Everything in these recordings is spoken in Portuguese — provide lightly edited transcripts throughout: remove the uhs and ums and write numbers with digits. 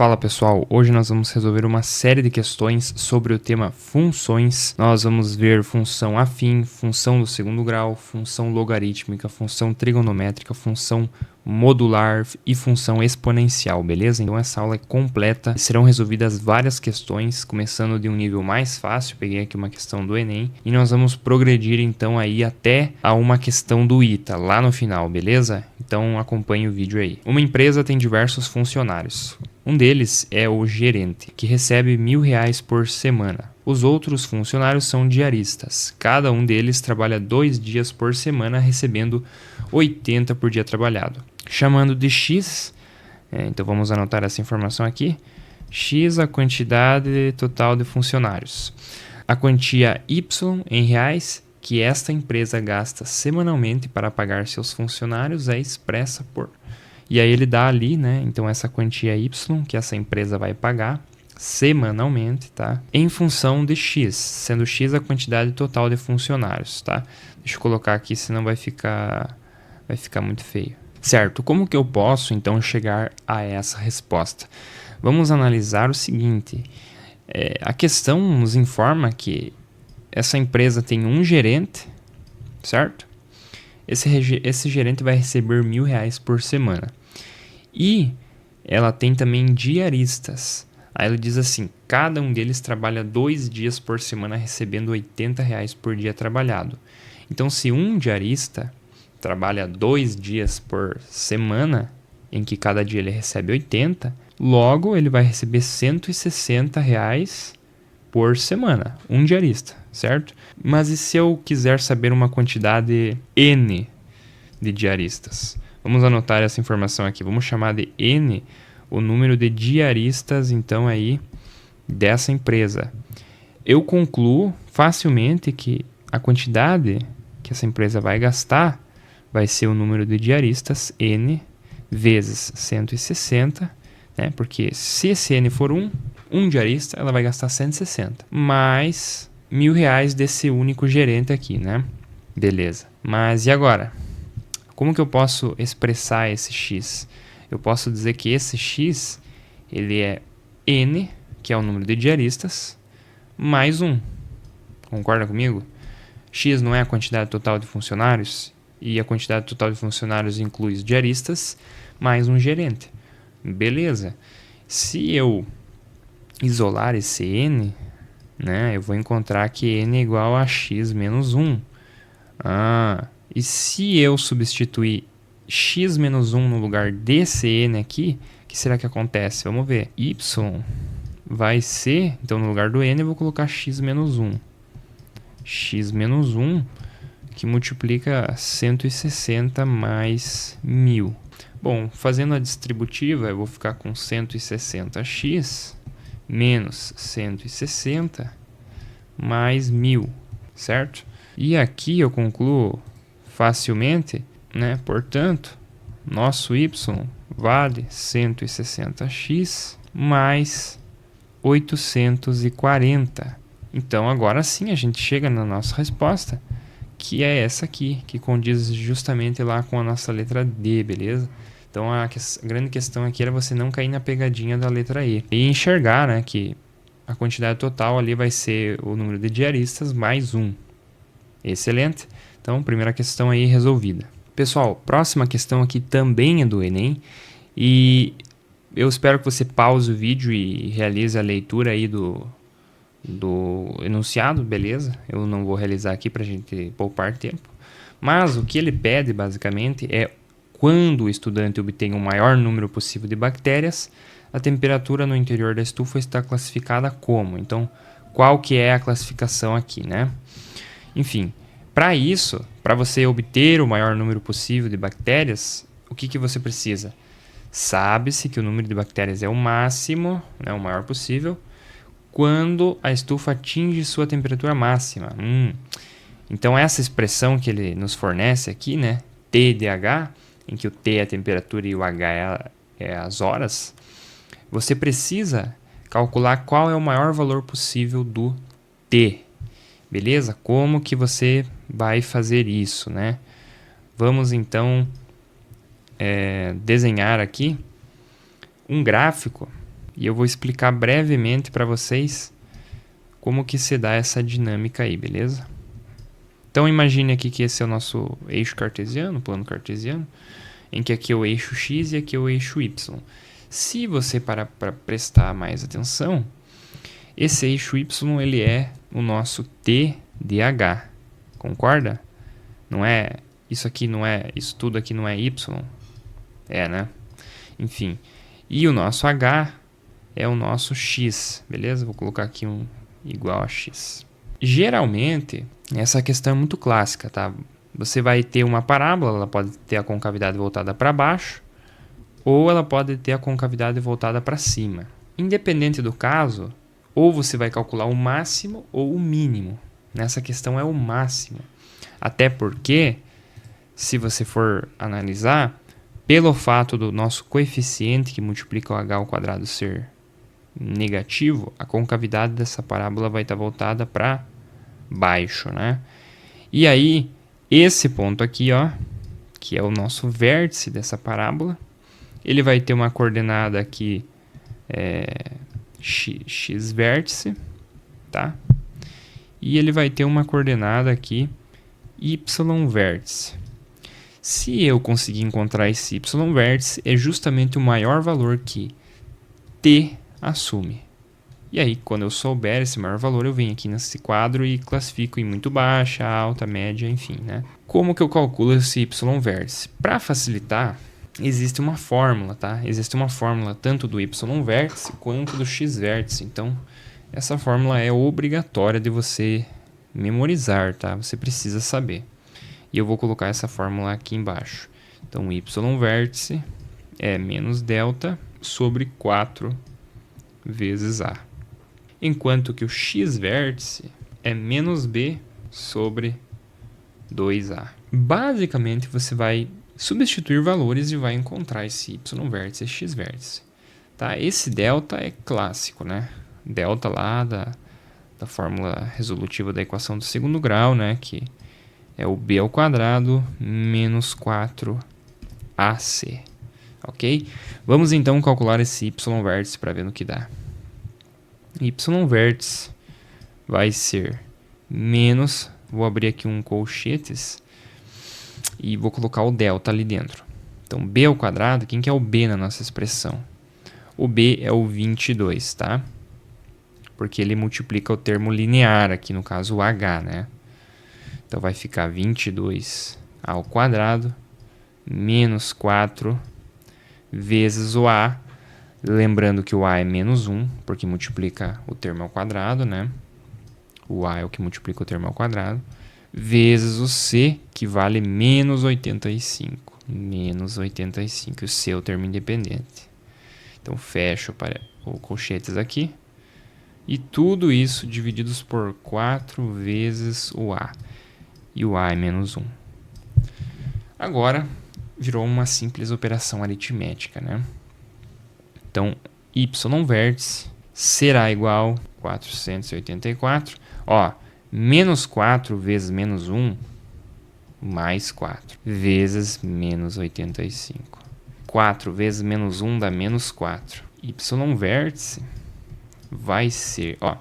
Fala pessoal, hoje nós vamos resolver uma série de questões sobre o tema funções. Nós vamos ver função afim, função do segundo grau, função logarítmica, função trigonométrica, função modular e função exponencial, beleza? Então essa aula é completa, serão resolvidas várias questões, começando de um nível mais fácil, peguei aqui uma questão do Enem, e nós vamos progredir então aí até a uma questão do ITA, lá no final, beleza? Então acompanhe o vídeo aí. Uma empresa tem diversos funcionários. Um deles é o gerente, que recebe R$1.000 por semana. Os outros funcionários são diaristas. Cada um deles trabalha 2 dias por semana, recebendo 80 por dia trabalhado. Chamando de X, então vamos anotar essa informação aqui. X a quantidade total de funcionários. A quantia Y em reais que esta empresa gasta semanalmente para pagar seus funcionários é expressa por... E aí ele dá ali, né? Então essa quantia Y que essa empresa vai pagar semanalmente, tá? Em função de X, sendo X a quantidade total de funcionários, tá? Deixa eu colocar aqui, senão vai ficar muito feio. Certo, como que eu posso então chegar a essa resposta? Vamos analisar o seguinte, a questão nos informa que essa empresa tem um gerente, certo? Esse gerente vai receber R$1.000 por semana. E ela tem também diaristas. Aí ela diz assim, cada um deles trabalha 2 dias por semana recebendo R$80 por dia trabalhado. Então se um diarista trabalha 2 dias por semana, em que cada dia ele recebe 80, logo ele vai receber R$160 por semana, um diarista, certo? Mas e se eu quiser saber uma quantidade N de diaristas? Vamos anotar essa informação aqui, vamos chamar de N o número de diaristas, então, aí, dessa empresa. Eu concluo facilmente que a quantidade que essa empresa vai gastar vai ser o número de diaristas, N, vezes 160, né? Porque se esse N for um diarista, ela vai gastar 160, mais R$1.000 desse único gerente aqui, né? Beleza. Mas e agora? Como que eu posso expressar esse X? Eu posso dizer que esse X, ele é N, que é o número de diaristas, mais 1. Concorda comigo? X não é a quantidade total de funcionários, e a quantidade total de funcionários inclui os diaristas, mais um gerente. Beleza. Se eu isolar esse N, né, eu vou encontrar que N é igual a X menos 1. E se eu substituir x menos 1 no lugar desse N aqui, o que será que acontece? Vamos ver. Y vai ser, então no lugar do N eu vou colocar x menos 1. X menos 1 que multiplica 160 mais 1.000. Bom, fazendo a distributiva eu vou ficar com 160x menos 160 mais 1.000, certo? E aqui eu concluo facilmente, né? Portanto, nosso y vale 160x mais 840. Então, agora sim a gente chega na nossa resposta, que é essa aqui, que condiz justamente lá com a nossa letra D, beleza? Então, a grande questão aqui era você não cair na pegadinha da letra E. E enxergar, né, que a quantidade total ali vai ser o número de diaristas mais 1. Excelente. Então, primeira questão aí resolvida. Pessoal, próxima questão aqui também é do Enem. E eu espero que você pause o vídeo e realize a leitura aí do enunciado, beleza? Eu não vou realizar aqui para a gente poupar tempo. Mas o que ele pede, basicamente, é quando o estudante obtém o maior número possível de bactérias, a temperatura no interior da estufa está classificada como? Então, qual que é a classificação aqui, né? Enfim, para isso, para você obter o maior número possível de bactérias, o que você precisa? Sabe-se que o número de bactérias é o máximo, né, o maior possível, quando a estufa atinge sua temperatura máxima. Então, essa expressão que ele nos fornece aqui, né, TDH, em que o T é a temperatura e o H é as horas, você precisa calcular qual é o maior valor possível do T. Beleza? Como que você vai fazer isso, né? Vamos então desenhar aqui um gráfico E eu vou explicar brevemente para vocês como que se dá essa dinâmica aí, beleza? Então imagine aqui que esse é o nosso eixo cartesiano, plano cartesiano, em que aqui é o eixo x e aqui é o eixo y. Se você parar para prestar mais atenção, esse eixo y ele é o nosso TDH, concorda? Não é isso aqui, não é isso tudo aqui não é y, né? Enfim, e o nosso h é o nosso x, beleza? Vou colocar aqui um igual a x. Geralmente essa questão é muito clássica, tá? Você vai ter uma parábola, ela pode ter a concavidade voltada para baixo ou ela pode ter a concavidade voltada para cima. Independente do caso, ou você vai calcular o máximo ou o mínimo. Nessa questão é o máximo. Até porque, se você for analisar, pelo fato do nosso coeficiente que multiplica o h ao quadrado ser negativo, a concavidade dessa parábola vai estar voltada para baixo, né? E aí, esse ponto aqui, ó, que é o nosso vértice dessa parábola, ele vai ter uma coordenada aqui x vértice, tá? E ele vai ter uma coordenada aqui y vértice. Se eu conseguir encontrar esse y vértice, é justamente o maior valor que t assume. E aí, quando eu souber esse maior valor, eu venho aqui nesse quadro e classifico em muito baixa, alta, média, enfim, né? Como que eu calculo esse y vértice? Para facilitar, existe uma fórmula, tá? Existe uma fórmula tanto do y vértice quanto do x vértice. Então, essa fórmula é obrigatória de você memorizar, tá? Você precisa saber. E eu vou colocar essa fórmula aqui embaixo. Então, y vértice é menos delta sobre 4 vezes a. Enquanto que o x vértice é menos b sobre 2a. Basicamente, você vai substituir valores e vai encontrar esse y vértice e x vértice. Tá? Esse delta é clássico, né? Delta lá da fórmula resolutiva da equação do segundo grau, né? Que é o b ao quadrado menos 4ac. Ok? Vamos então calcular esse y vértice para ver no que dá. Y vértice vai ser menos, vou abrir aqui um colchetes e vou colocar o delta ali dentro. Então, b ao quadrado, quem que é o b na nossa expressão? O b é o 22, tá? Porque ele multiplica o termo linear, aqui no caso o h, né? Então, vai ficar 22 ao quadrado menos 4 vezes o a. Lembrando que o a é menos 1, porque multiplica o termo ao quadrado, né? O a é o que multiplica o termo ao quadrado. Vezes o c, que vale menos 85. Menos 85. O c é o termo independente. Então, fecho o colchetes aqui. E tudo isso divididos por 4 vezes o a. E o a é menos 1. Agora, virou uma simples operação aritmética, né? Então, y vértice será igual a 484. Ó, menos 4 vezes menos 1, mais 4, vezes menos 85. 4 vezes menos 1 dá menos 4. Y vértice vai ser, ó,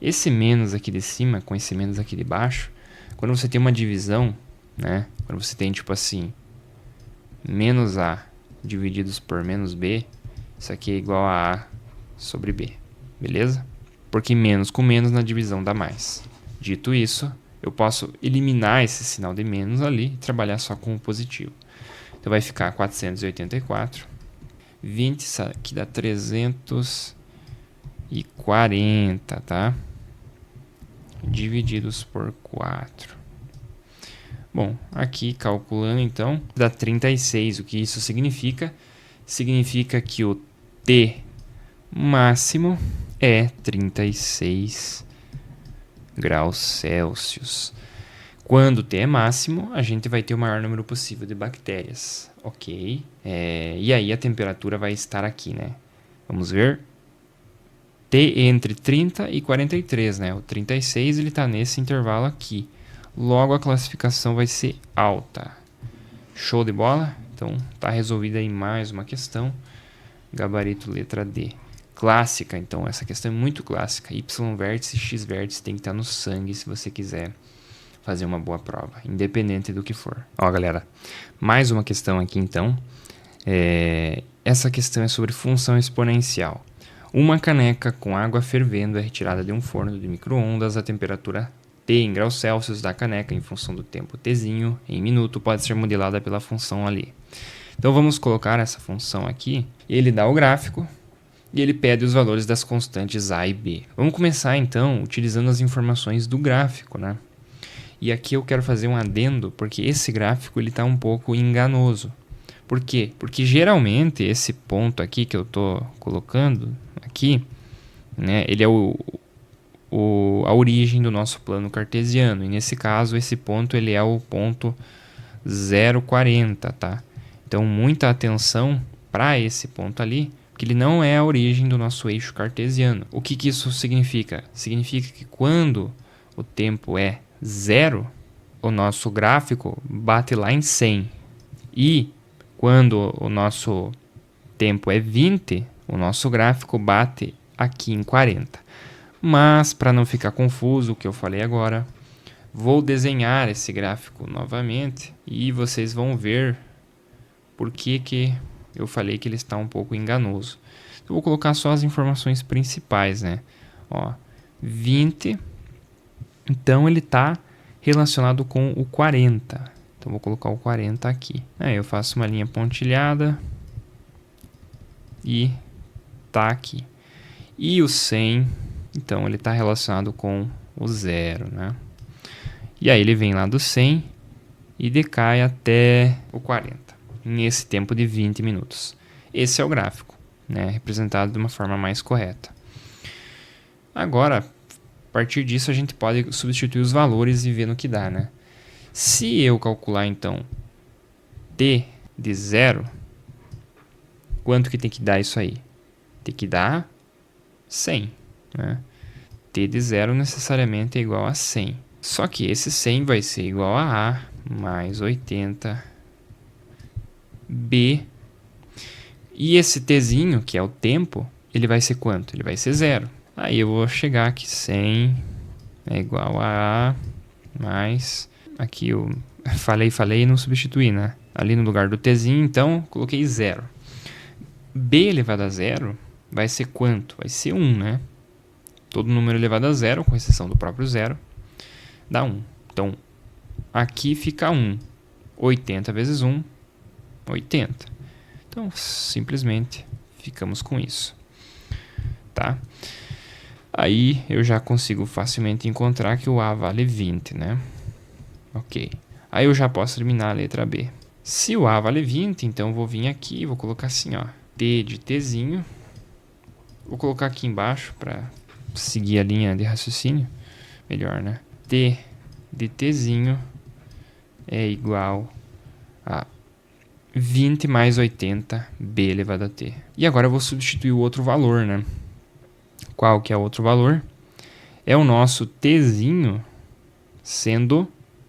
esse menos aqui de cima com esse menos aqui de baixo, quando você tem uma divisão, né? Quando você tem, tipo assim, menos a divididos por menos b, isso aqui é igual a a sobre b, beleza? Porque menos com menos na divisão dá mais. Dito isso, eu posso eliminar esse sinal de menos ali e trabalhar só com o positivo. Então vai ficar 484, 20, isso aqui dá 340, tá? Divididos por 4. Bom, aqui calculando então, dá 36. O que isso significa? Significa que o T máximo é 36 graus Celsius. Quando T é máximo, a gente vai ter o maior número possível de bactérias, ok? E aí a temperatura vai estar aqui, né? Vamos ver. T entre 30 e 43, né? O 36 ele está nesse intervalo aqui. Logo a classificação vai ser alta. Show de bola? Então tá resolvida aí mais uma questão. Gabarito letra D. clássica, então essa questão é muito clássica. Y vértice, X vértice tem que estar no sangue se você quiser fazer uma boa prova, independente do que for. Ó, galera, mais uma questão aqui então. Essa questão é sobre função exponencial. Uma caneca com água fervendo é retirada de um forno de micro-ondas a temperatura T em graus Celsius da caneca em função do tempo Tzinho em minuto pode ser modelada pela função ali. Então vamos colocar essa função aqui. Ele dá o gráfico e ele pede os valores das constantes A e B. Vamos começar então utilizando as informações do gráfico, né? E aqui eu quero fazer um adendo porque esse gráfico ele está um pouco enganoso. Por quê? Porque geralmente esse ponto aqui que eu estou colocando aqui, né, ele é a origem do nosso plano cartesiano. E nesse caso, esse ponto ele é o ponto 0,40, tá? Então, muita atenção para esse ponto ali, porque ele não é a origem do nosso eixo cartesiano. O que isso significa? Significa que quando o tempo é 0, o nosso gráfico bate lá em 100. E quando o nosso tempo é 20, o nosso gráfico bate aqui em 40. Mas, para não ficar confuso o que eu falei agora, vou desenhar esse gráfico novamente e vocês vão ver por que eu falei que ele está um pouco enganoso. Eu vou colocar só as informações principais, né? Ó, 20, então ele está relacionado com o 40. Então, vou colocar o 40 aqui. Aí eu faço uma linha pontilhada e tá aqui. E o 100, então, ele está relacionado com o 0, né? E aí ele vem lá do 100 e decai até o 40, nesse tempo de 20 minutos. Esse é o gráfico, né? Representado de uma forma mais correta. Agora, a partir disso, a gente pode substituir os valores e ver no que dá, né? Se eu calcular, então, t de 0, quanto que tem que dar isso aí? Tem que dar 100, né? T de 0 necessariamente é igual a 100. Só que esse 100 vai ser igual a A mais 80 B. E esse Tzinho, que é o tempo, ele vai ser quanto? Ele vai ser 0. Aí eu vou chegar aqui, 100 é igual a A mais... Aqui eu falei e não substituí, né? Ali no lugar do Tzinho, então, coloquei 0. B elevado a 0 vai ser quanto? Vai ser 1, né? Todo número elevado a 0, com exceção do próprio 0, dá 1. Então, aqui fica 1. 80 vezes 1, 80. Então, simplesmente, ficamos com isso. Tá? Aí, eu já consigo facilmente encontrar que o A vale 20, né? Ok. Aí, eu já posso eliminar a letra B. Se o A vale 20, então, eu vou vir aqui e vou colocar assim, ó. T de Tzinho. Vou colocar aqui embaixo para seguir a linha de raciocínio. Melhor, né? T de Tzinho é igual a 20 mais 80 B elevado a T. E agora eu vou substituir o outro valor, né? Qual que é o outro valor? É o nosso Tzinho sendo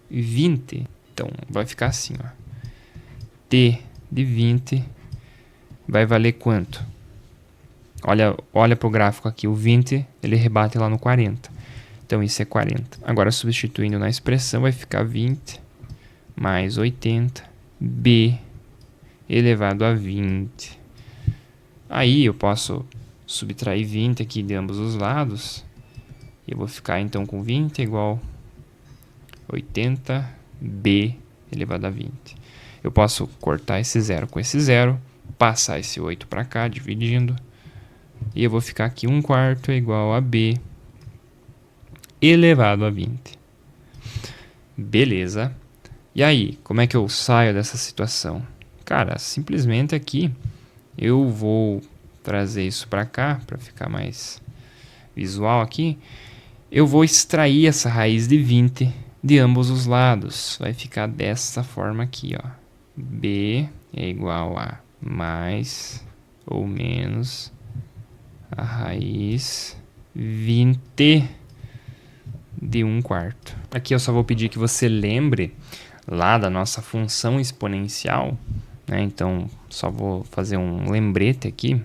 20. Então, vai ficar assim, ó. T de 20 vai valer quanto? Olha para o gráfico aqui. O 20, ele rebate lá no 40. Então, isso é 40. Agora, substituindo na expressão, vai ficar 20 mais 80 B elevado a 20. Aí, eu posso subtrair 20 aqui de ambos os lados. E eu vou ficar, então, com 20 igual 80 B elevado a 20. Eu posso cortar esse 0 com esse 0, passar esse 8 para cá, dividindo. E eu vou ficar aqui 1/4 é igual a B elevado a 20. Beleza. E aí, como é que eu saio dessa situação? Cara, simplesmente aqui eu vou trazer isso para cá, para ficar mais visual aqui. Eu vou extrair essa raiz de 20 de ambos os lados. Vai ficar dessa forma aqui, ó. B é igual a mais ou menos a raiz 20 de 1/4. Aqui eu só vou pedir que você lembre lá da nossa função exponencial, né? Então, só vou fazer um lembrete aqui.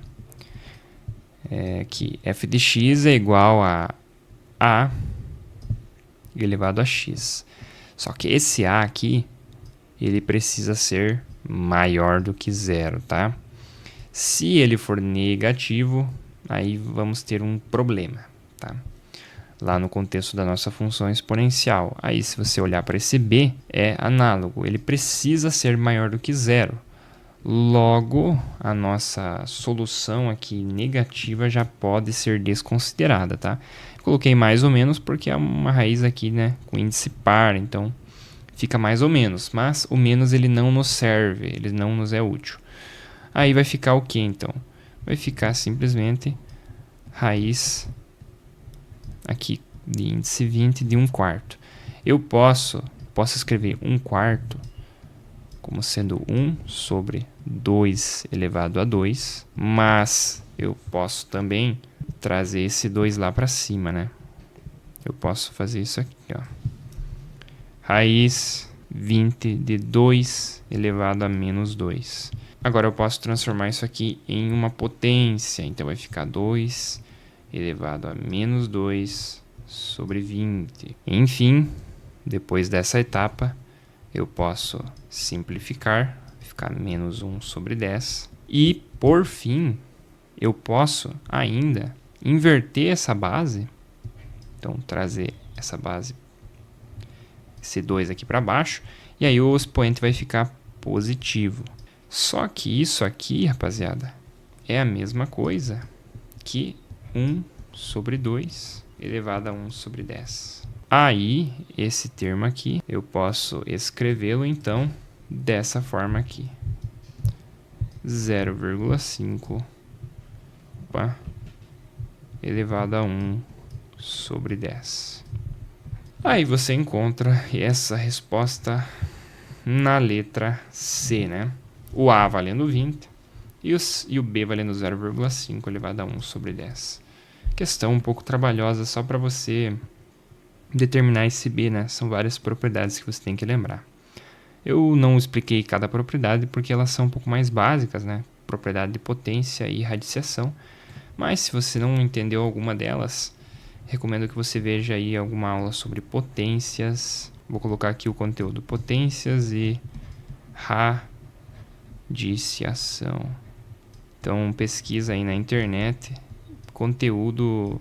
que f de x é igual a elevado a x. Só que esse a aqui, ele precisa ser maior do que zero, tá? Se ele for negativo, aí vamos ter um problema, tá? Lá no contexto da nossa função exponencial. Aí, se você olhar para esse b, é análogo. Ele precisa ser maior do que zero. Logo, a nossa solução aqui negativa já pode ser desconsiderada, tá? Coloquei mais ou menos porque é uma raiz aqui, né, com índice par, então fica mais ou menos. Mas o menos ele não nos serve, ele não nos é útil. Aí vai ficar o que então? Vai ficar simplesmente raiz aqui de índice 20 de 1/4. Eu posso escrever 1/4 como sendo 1 sobre 2 elevado a 2, mas eu posso também trazer esse 2 lá para cima, né? Eu posso fazer isso aqui, ó. Raiz 20 de 2 elevado a menos 2. Agora eu posso transformar isso aqui em uma potência, então vai ficar 2 elevado a menos 2 sobre 20. Enfim, depois dessa etapa, eu posso simplificar, ficar menos 1 sobre 10. E, por fim, eu posso ainda inverter essa base. Então, trazer essa base, esse 2 aqui para baixo. E aí o expoente vai ficar positivo. Só que isso aqui, rapaziada, é a mesma coisa que 1 sobre 2 elevado a 1 sobre 10. Aí, esse termo aqui, eu posso escrevê-lo, então, dessa forma aqui. 0,5 elevado a 1 sobre 10. Aí você encontra essa resposta na letra C, né? O A valendo 20 e o B valendo 0,5 elevado a 1 sobre 10. Questão um pouco trabalhosa só para você determinar esse B, né? São várias propriedades que você tem que lembrar. Eu não expliquei cada propriedade porque elas são um pouco mais básicas, né? Propriedade de potência e radiciação. Mas se você não entendeu alguma delas, recomendo que você veja aí alguma aula sobre potências. Vou colocar aqui o conteúdo potências e radiciação. Então pesquisa aí na internet conteúdo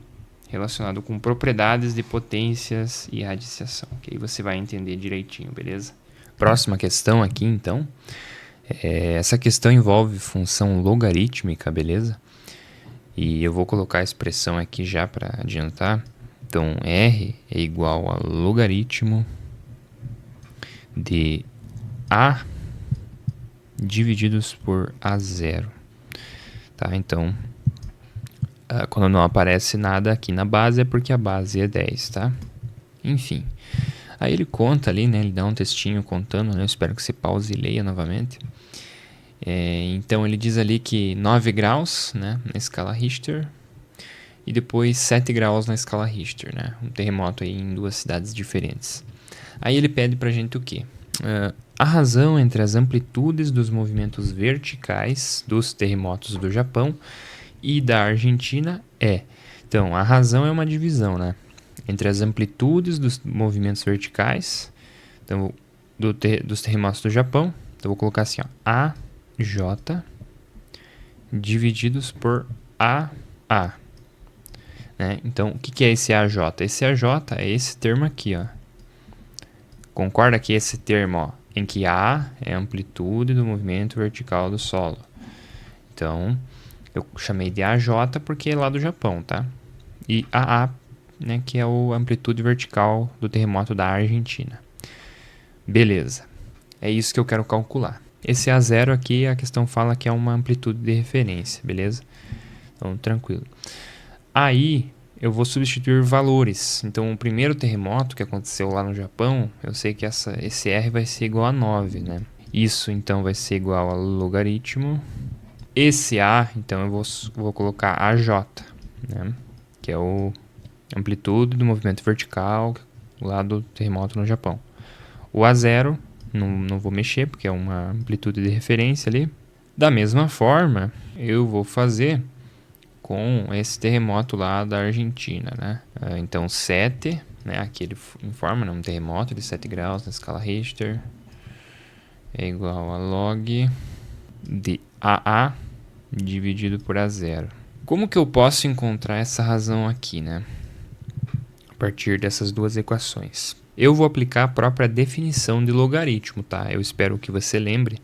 relacionado com propriedades de potências e radiciação, que aí você vai entender direitinho, beleza? Próxima questão aqui, então. Essa questão envolve função logarítmica, beleza? E eu vou colocar a expressão aqui já para adiantar. Então, R é igual a logaritmo de A divididos por A0. Tá? Então, quando não aparece nada aqui na base é porque a base é 10, tá? Enfim. Aí ele conta ali, né? Ele dá um textinho contando, né? Eu espero que você pause e leia novamente. Então ele diz ali que 9 graus, né, na escala Richter e depois 7 graus na escala Richter, né? Um terremoto aí em duas cidades diferentes. Aí ele pede pra gente o quê? A razão entre as amplitudes dos movimentos verticais dos terremotos do Japão e da Argentina é... Então, a razão é uma divisão, né? Entre as amplitudes dos movimentos verticais, então, dos terremotos do Japão. Então, vou colocar assim, ó, AJ divididos por AA. Né? Então, o que é esse AJ? Esse AJ é esse termo aqui, ó. Concorda que esse termo, ó, em que A é a amplitude do movimento vertical do solo. Então, eu chamei de AJ porque é lá do Japão, tá? E AA, né, que é a amplitude vertical do terremoto da Argentina. Beleza. É isso que eu quero calcular. Esse A0 aqui, a questão fala que é uma amplitude de referência, beleza? Então, tranquilo. Aí, eu vou substituir valores. Então, o primeiro terremoto que aconteceu lá no Japão, eu sei que esse R vai ser igual a 9, né? Isso, então, vai ser igual a logaritmo. Esse A, então, eu vou colocar AJ, né? Que é o amplitude do movimento vertical lá do terremoto no Japão. O A0, não vou mexer, porque é uma amplitude de referência ali. Da mesma forma, eu vou fazer com esse terremoto lá da Argentina, né? Então 7, né? Aqui ele informa, né? Um terremoto de 7 graus na escala Richter é igual a log de AA dividido por A0. Como que eu posso encontrar essa razão aqui, né? A partir dessas duas equações. Eu vou aplicar a própria definição de logaritmo, tá? Eu espero que você lembre.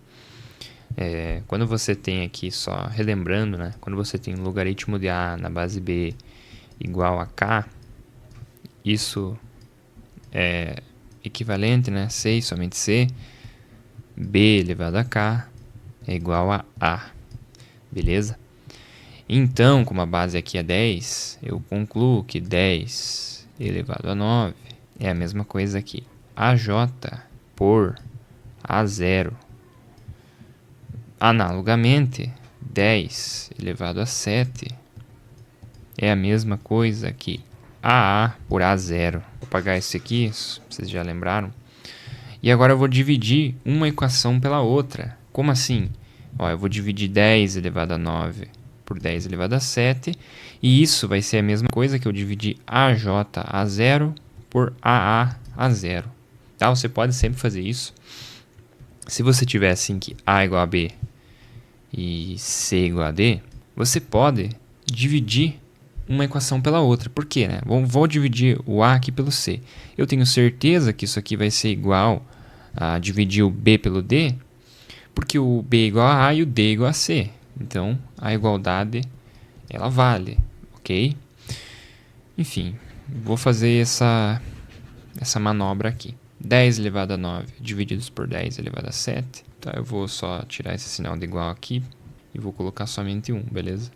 Quando você tem aqui, só relembrando, né? Quando você tem logaritmo de A na base B igual a K, isso é equivalente, né? C, somente C, B elevado a K é igual a A, beleza? Então, como a base aqui é 10, eu concluo que 10 elevado a 9 é a mesma coisa aqui. AJ por A0. Analogamente, 10 elevado a 7 é a mesma coisa que AA por A0. Vou apagar esse aqui, vocês já lembraram. E agora eu vou dividir uma equação pela outra. Como assim? Eu vou dividir 10 elevado a 9 por 10 elevado a 7. E isso vai ser a mesma coisa que eu dividir AJ A0 por AA A0. Tá? Você pode sempre fazer isso. Se você tiver assim que A igual a B e C igual a D, você pode dividir uma equação pela outra. Por quê, né? Vou dividir o A aqui pelo C. Eu tenho certeza que isso aqui vai ser igual a dividir o B pelo D, porque o B é igual a A e o D é igual a C. Então, a igualdade, ela vale, ok? Enfim, vou fazer essa manobra aqui. 10 elevado a 9 divididos por 10 elevado a 7. Tá, eu vou só tirar esse sinal de igual aqui e vou colocar somente 1, beleza?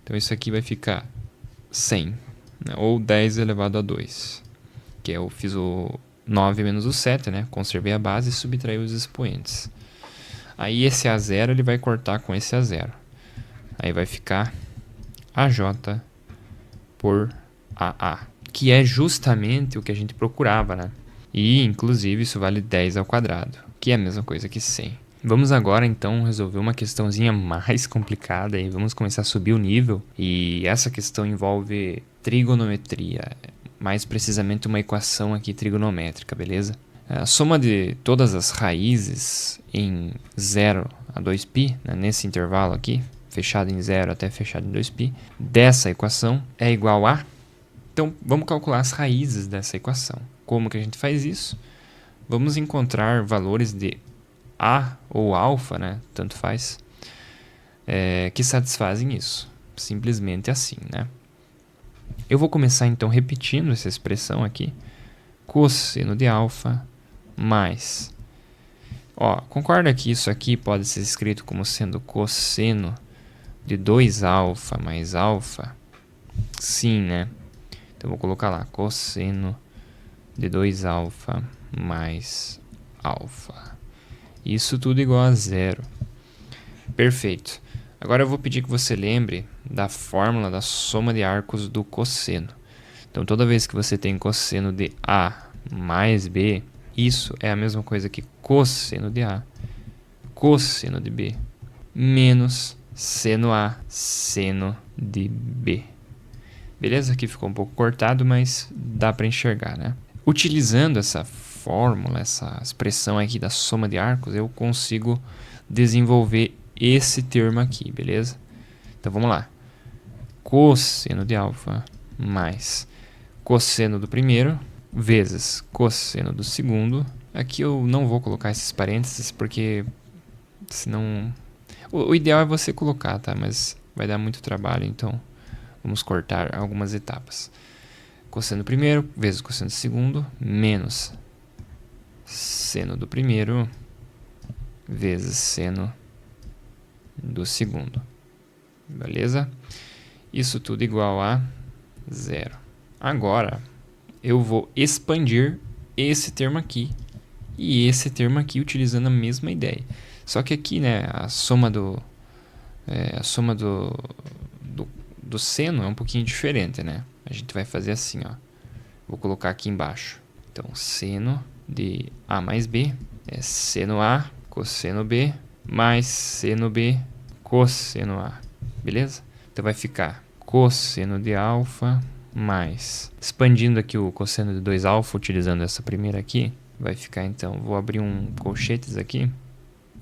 Então, isso aqui vai ficar 100, né? Ou 10 elevado a 2. Que eu fiz o 9 menos o 7, né? Conservei a base e subtraí os expoentes. Aí esse A0 ele vai cortar com esse A0. Aí vai ficar AJ por AA, que é justamente o que a gente procurava, né? E, inclusive, isso vale 10 ao quadrado, que é a mesma coisa que 100. Vamos agora, então, resolver uma questãozinha mais complicada e vamos começar a subir o nível. E essa questão envolve trigonometria, mais precisamente uma equação aqui trigonométrica, beleza? A soma de todas as raízes em 0 a 2π, né, nesse intervalo aqui, fechado em 0 até fechado em 2π, dessa equação é igual a... Então, vamos calcular as raízes dessa equação. Como que a gente faz isso? Vamos encontrar valores de A ou alfa, né, tanto faz, que satisfazem isso. Simplesmente assim, né? Eu vou começar, então, repetindo essa expressão aqui. Cosseno de alfa mais... concorda que isso aqui pode ser escrito como sendo cosseno de 2α mais alfa? Sim, né? Então, vou colocar lá, cosseno de 2α mais alfa. Isso tudo igual a 0. Perfeito. Agora eu vou pedir que você lembre da fórmula da soma de arcos do cosseno. Então, toda vez que você tem cosseno de A mais B, isso é a mesma coisa que cosseno de A, cosseno de B, menos seno A, seno de B. Beleza? Aqui ficou um pouco cortado, mas dá para enxergar, né? Utilizando essa fórmula, essa expressão aqui da soma de arcos, eu consigo desenvolver esse termo aqui, beleza? Então, vamos lá. Cosseno de alfa mais cosseno do primeiro vezes cosseno do segundo. Aqui eu não vou colocar esses parênteses, porque senão... O ideal é você colocar, tá? Mas vai dar muito trabalho, então vamos cortar algumas etapas. Cosseno do primeiro vezes cosseno do segundo, menos seno do primeiro vezes seno do segundo. Beleza? Isso tudo igual a 0. Agora, eu vou expandir esse termo aqui e esse termo aqui utilizando a mesma ideia. Só que aqui, né, a soma do seno é um pouquinho diferente, né? A gente vai fazer assim, ó. Vou colocar aqui embaixo. Então, seno de A mais B é seno A cosseno B mais seno B cosseno A. Beleza? Então, vai ficar cosseno de alfa mais... Expandindo aqui o cosseno de 2α, utilizando essa primeira aqui, vai ficar então... Vou abrir um colchetes aqui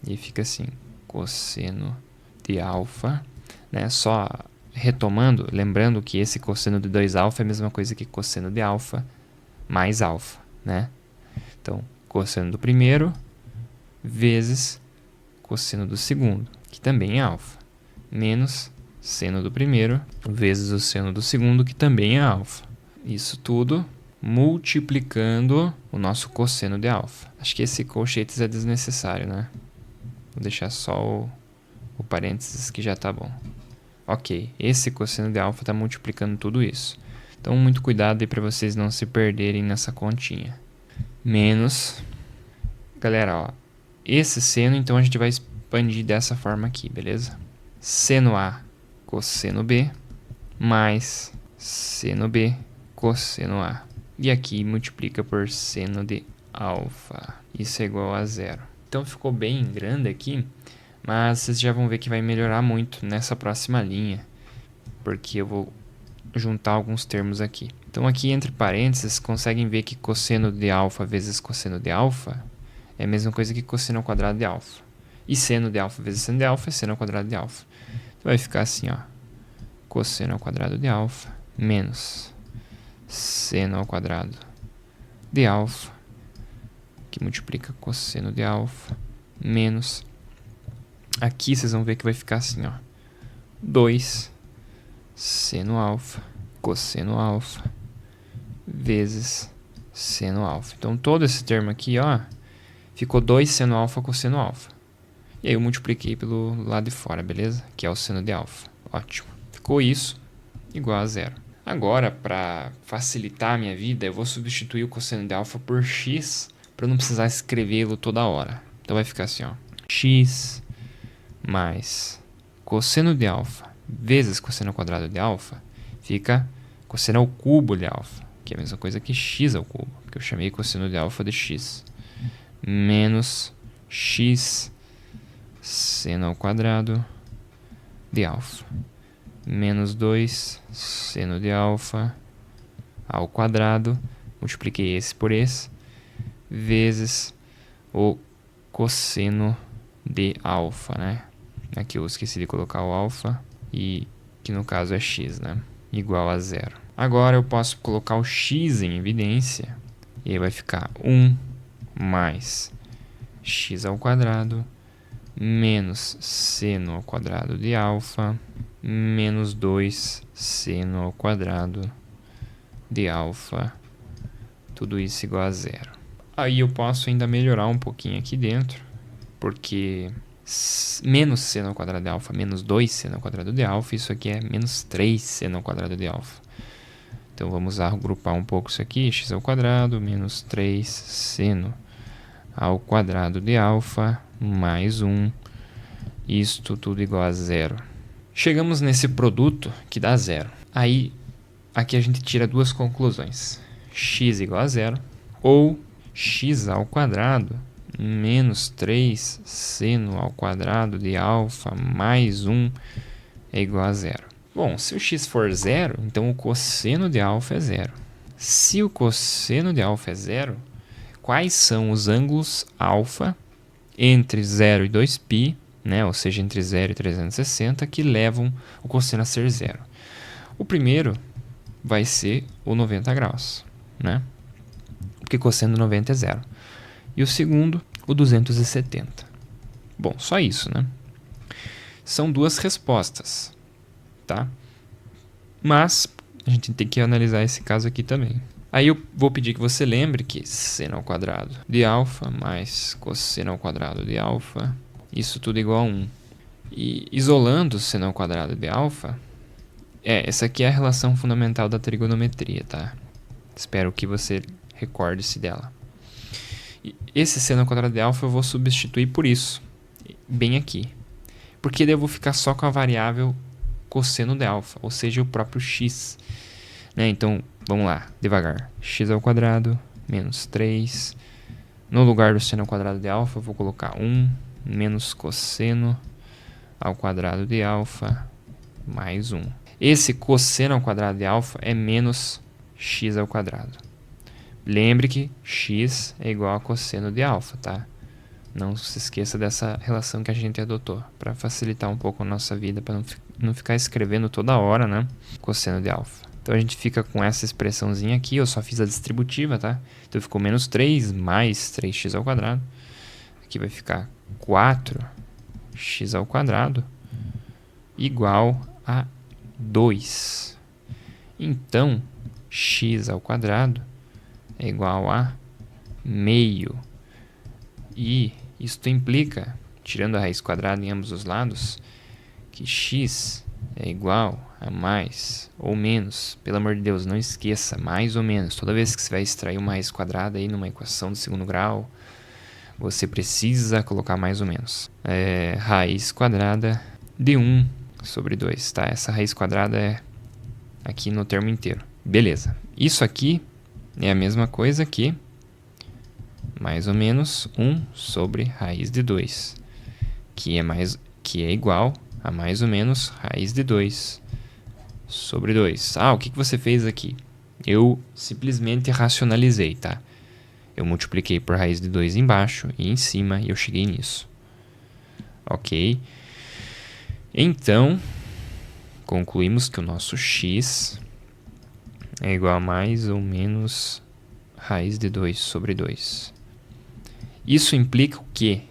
e fica assim, cosseno de alfa, né? Só retomando, lembrando que esse cosseno de 2α é a mesma coisa que cosseno de alfa mais alfa, né? Então, cosseno do primeiro vezes cosseno do segundo, que também é alfa, menos seno do primeiro vezes o seno do segundo, que também é alfa. Isso tudo multiplicando o nosso cosseno de alfa. Acho que esse colchetes é desnecessário, né? Vou deixar só o parênteses que já tá bom. Ok, esse cosseno de alfa está multiplicando tudo isso. Então, muito cuidado aí para vocês não se perderem nessa continha. Menos... Galera, ó, esse seno, então, a gente vai expandir dessa forma aqui, beleza? Seno A, cosseno B, mais seno B, cosseno A. E aqui multiplica por seno de alfa. Isso é igual a 0. Então, ficou bem grande aqui, mas vocês já vão ver que vai melhorar muito nessa próxima linha, porque eu vou juntar alguns termos aqui. Então, aqui entre parênteses, conseguem ver que cosseno de alfa vezes cosseno de alfa é a mesma coisa que cosseno ao quadrado de alfa. E seno de alfa vezes seno de alfa é seno ao quadrado de alfa. Então, vai ficar assim, ó, cosseno ao quadrado de alfa menos seno ao quadrado de alfa, que multiplica cosseno de alfa, menos... Aqui vocês vão ver que vai ficar assim, ó, 2 seno alfa, cosseno alfa, vezes seno alfa. Então, todo esse termo aqui, ó, ficou 2 seno alfa, cosseno alfa. E aí eu multipliquei pelo lado de fora, beleza? Que é o seno de alfa. Ótimo. Ficou isso igual a 0. Agora, para facilitar a minha vida, eu vou substituir o cosseno de alfa por x, para não precisar escrevê-lo toda hora. Então, vai ficar assim, ó, x mais cosseno de alfa vezes cosseno ao quadrado de alfa, fica cosseno ao cubo de alfa, que é a mesma coisa que x ao cubo, que eu chamei cosseno de alfa de x, menos x seno ao quadrado de alfa, menos 2 seno de alfa ao quadrado, multipliquei esse por esse, vezes o cosseno de alfa, né? Aqui eu esqueci de colocar o alfa, e que no caso é x, né? Igual a 0. Agora eu posso colocar o x em evidência, e aí vai ficar 1 mais x ao quadrado menos seno ao quadrado de alfa menos 2 seno ao quadrado de alfa, tudo isso igual a 0. Aí eu posso ainda melhorar um pouquinho aqui dentro, porque menos seno ao quadrado de alfa menos 2 seno ao quadrado de alfa, isso aqui é menos 3 seno ao quadrado de alfa. Então vamos agrupar um pouco isso aqui, x ao quadrado menos 3 seno ao quadrado de alfa mais 1, isto tudo igual a 0. Chegamos nesse produto que dá 0. Aí, aqui a gente tira duas conclusões. X igual a 0 ou x ao quadrado menos 3 seno ao quadrado de alfa mais 1 é igual a 0. Bom, se o x for 0, então o cosseno de alfa é 0. Se o cosseno de alfa é 0, quais são os ângulos alfa entre 0 e 2π, né, ou seja, entre 0 e 360, que levam o cosseno a ser 0? O primeiro vai ser o 90 graus, né? Porque cosseno de 90 é 0. E o segundo, o 270. Bom, só isso, né? São duas respostas, tá? Mas a gente tem que analisar esse caso aqui também. Aí eu vou pedir que você lembre que seno ao quadrado de alfa mais cosseno ao quadrado de alfa, isso tudo igual a 1. E isolando o seno ao quadrado de alfa, essa aqui é a relação fundamental da trigonometria, tá? Espero que você recorde-se dela. E esse seno ao quadrado de alfa eu vou substituir por isso, bem aqui. Porque daí eu vou ficar só com a variável cosseno de alfa, ou seja, o próprio x. Né? Então, vamos lá, devagar. X ao quadrado menos 3. No lugar do seno ao quadrado de alfa, eu vou colocar 1 menos cosseno ao quadrado de alfa mais 1. esse cosseno ao quadrado de alfa é menos x ao quadrado. Lembre que x é igual a cosseno de alfa, tá? Não se esqueça dessa relação que a gente adotou, para facilitar um pouco a nossa vida, para não ficar escrevendo toda hora, né? Cosseno de alfa. Então a gente fica com essa expressãozinha aqui, eu só fiz a distributiva, tá? Então ficou menos 3 mais 3x ao quadrado. Aqui vai ficar 4x ao quadrado igual a 2. Então, x ao quadrado é igual a meio. E isto implica, tirando a raiz quadrada em ambos os lados, que x é igual a mais ou menos. Pelo amor de Deus, não esqueça, mais ou menos. Toda vez que você vai extrair uma raiz quadrada aí numa equação de segundo grau, você precisa colocar mais ou menos. Raiz quadrada de 1 sobre 2, tá? Essa raiz quadrada é aqui no termo inteiro. Beleza. Isso aqui é a mesma coisa que mais ou menos 1 sobre raiz de 2, que é igual a mais ou menos raiz de 2 sobre 2. O que você fez aqui? Eu simplesmente racionalizei, tá? Eu multipliquei por raiz de 2 embaixo e em cima e eu cheguei nisso. Ok? Então, concluímos que o nosso x é igual a mais ou menos raiz de 2 sobre 2. Isso implica o quê?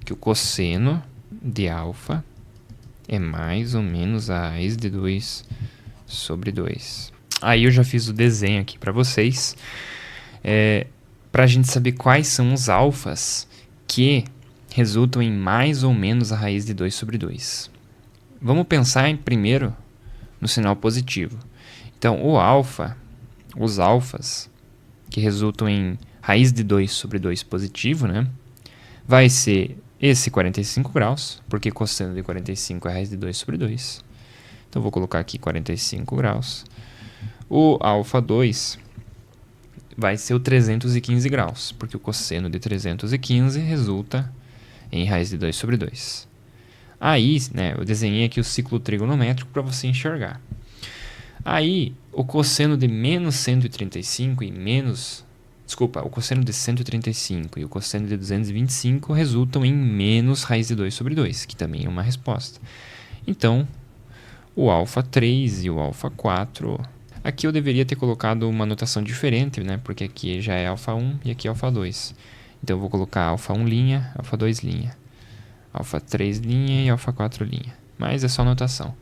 Que o cosseno de alfa é mais ou menos a raiz de 2 sobre 2. Aí eu já fiz o desenho aqui para vocês, para a gente saber quais são os alfas que resultam em mais ou menos a raiz de 2 sobre 2. Vamos pensar primeiro no sinal positivo. Então, os alfas que resultam em raiz de 2 sobre 2 positivo, né? Vai ser esse 45 graus, porque cosseno de 45 é raiz de 2 sobre 2. Então, vou colocar aqui 45 graus. O alfa 2 vai ser o 315 graus, porque o cosseno de 315 resulta em raiz de 2 sobre 2. Aí, né, eu desenhei aqui o ciclo trigonométrico para você enxergar. Aí, o cosseno de menos 135 e o cosseno de 135 e o cosseno de 225 resultam em menos raiz de 2 sobre 2, que também é uma resposta. Então, o alfa 3 e o alfa 4... Aqui eu deveria ter colocado uma notação diferente, né? Porque aqui já é alfa 1 e aqui é alfa 2. Então, eu vou colocar alfa 1 linha, alfa 2 linha, alfa 3 linha e alfa 4 linha. Mas é só notação.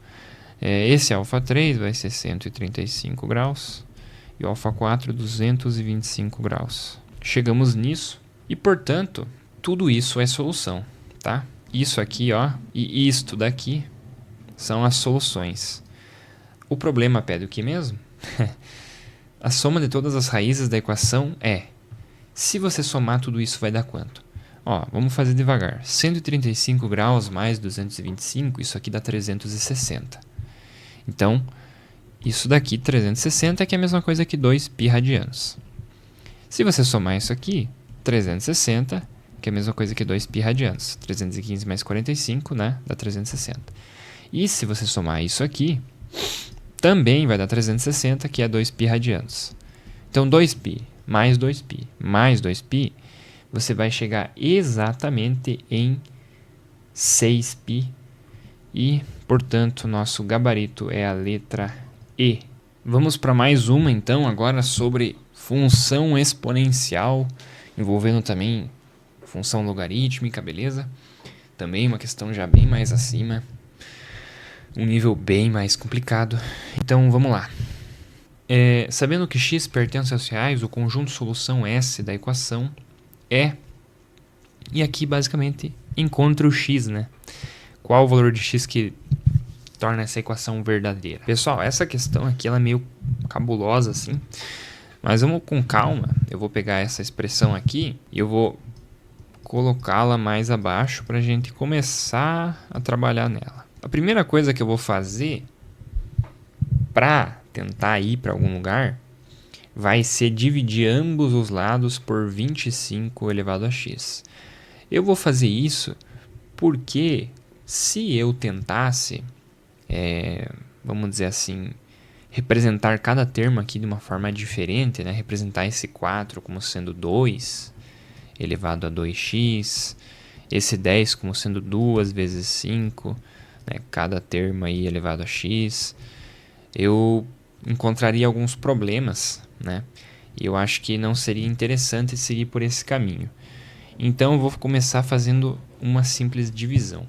Esse alfa 3 vai ser 135 graus e o alfa 4 225 graus. Chegamos nisso e, portanto, tudo isso é solução, tá? Isso aqui, ó, e isto daqui são as soluções. O problema pede o que mesmo? A soma de todas as raízes da equação se você somar tudo isso vai dar quanto? Vamos fazer devagar. 135 graus mais 225, isso aqui dá 360. Então, isso daqui, 360, que é a mesma coisa que 2π radianos. Se você somar isso aqui, 360, que é a mesma coisa que 2π radianos. 315 mais 45, né? Dá 360. E se você somar isso aqui, também vai dar 360, que é 2π radianos. Então, 2π mais 2π mais 2π, você vai chegar exatamente em 6π. E, portanto, nosso gabarito é a letra E. Vamos para mais uma, então, agora sobre função exponencial, envolvendo também função logarítmica, beleza? Também uma questão já bem mais acima. Um nível bem mais complicado. Então, vamos lá. Sabendo que x pertence aos reais, o conjunto solução S da equação é... E aqui, basicamente, encontra o x, né? Qual o valor de x que torna essa equação verdadeira? Pessoal, essa questão aqui ela é meio cabulosa, assim. Mas vamos com calma. Eu vou pegar essa expressão aqui e eu vou colocá-la mais abaixo para a gente começar a trabalhar nela. A primeira coisa que eu vou fazer para tentar ir para algum lugar vai ser dividir ambos os lados por 25 elevado a x. Eu vou fazer isso porque se eu tentasse vamos dizer assim, representar cada termo aqui de uma forma diferente, né? Representar esse 4 como sendo 2 elevado a 2x, esse 10 como sendo 2 vezes 5, né? Cada termo aí elevado a x, eu encontraria alguns problemas, né? E eu acho que não seria interessante seguir por esse caminho. Então eu vou começar fazendo uma simples divisão.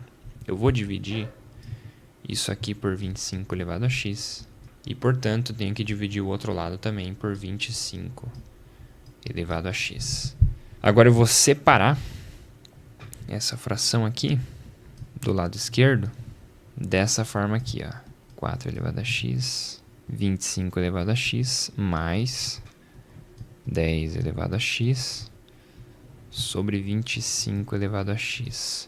Eu vou dividir isso aqui por 25 elevado a x. E, portanto, tenho que dividir o outro lado também por 25 elevado a x. Agora eu vou separar essa fração aqui do lado esquerdo dessa forma aqui, ó. 4 elevado a x, 25 elevado a x, mais 10 elevado a x sobre 25 elevado a x.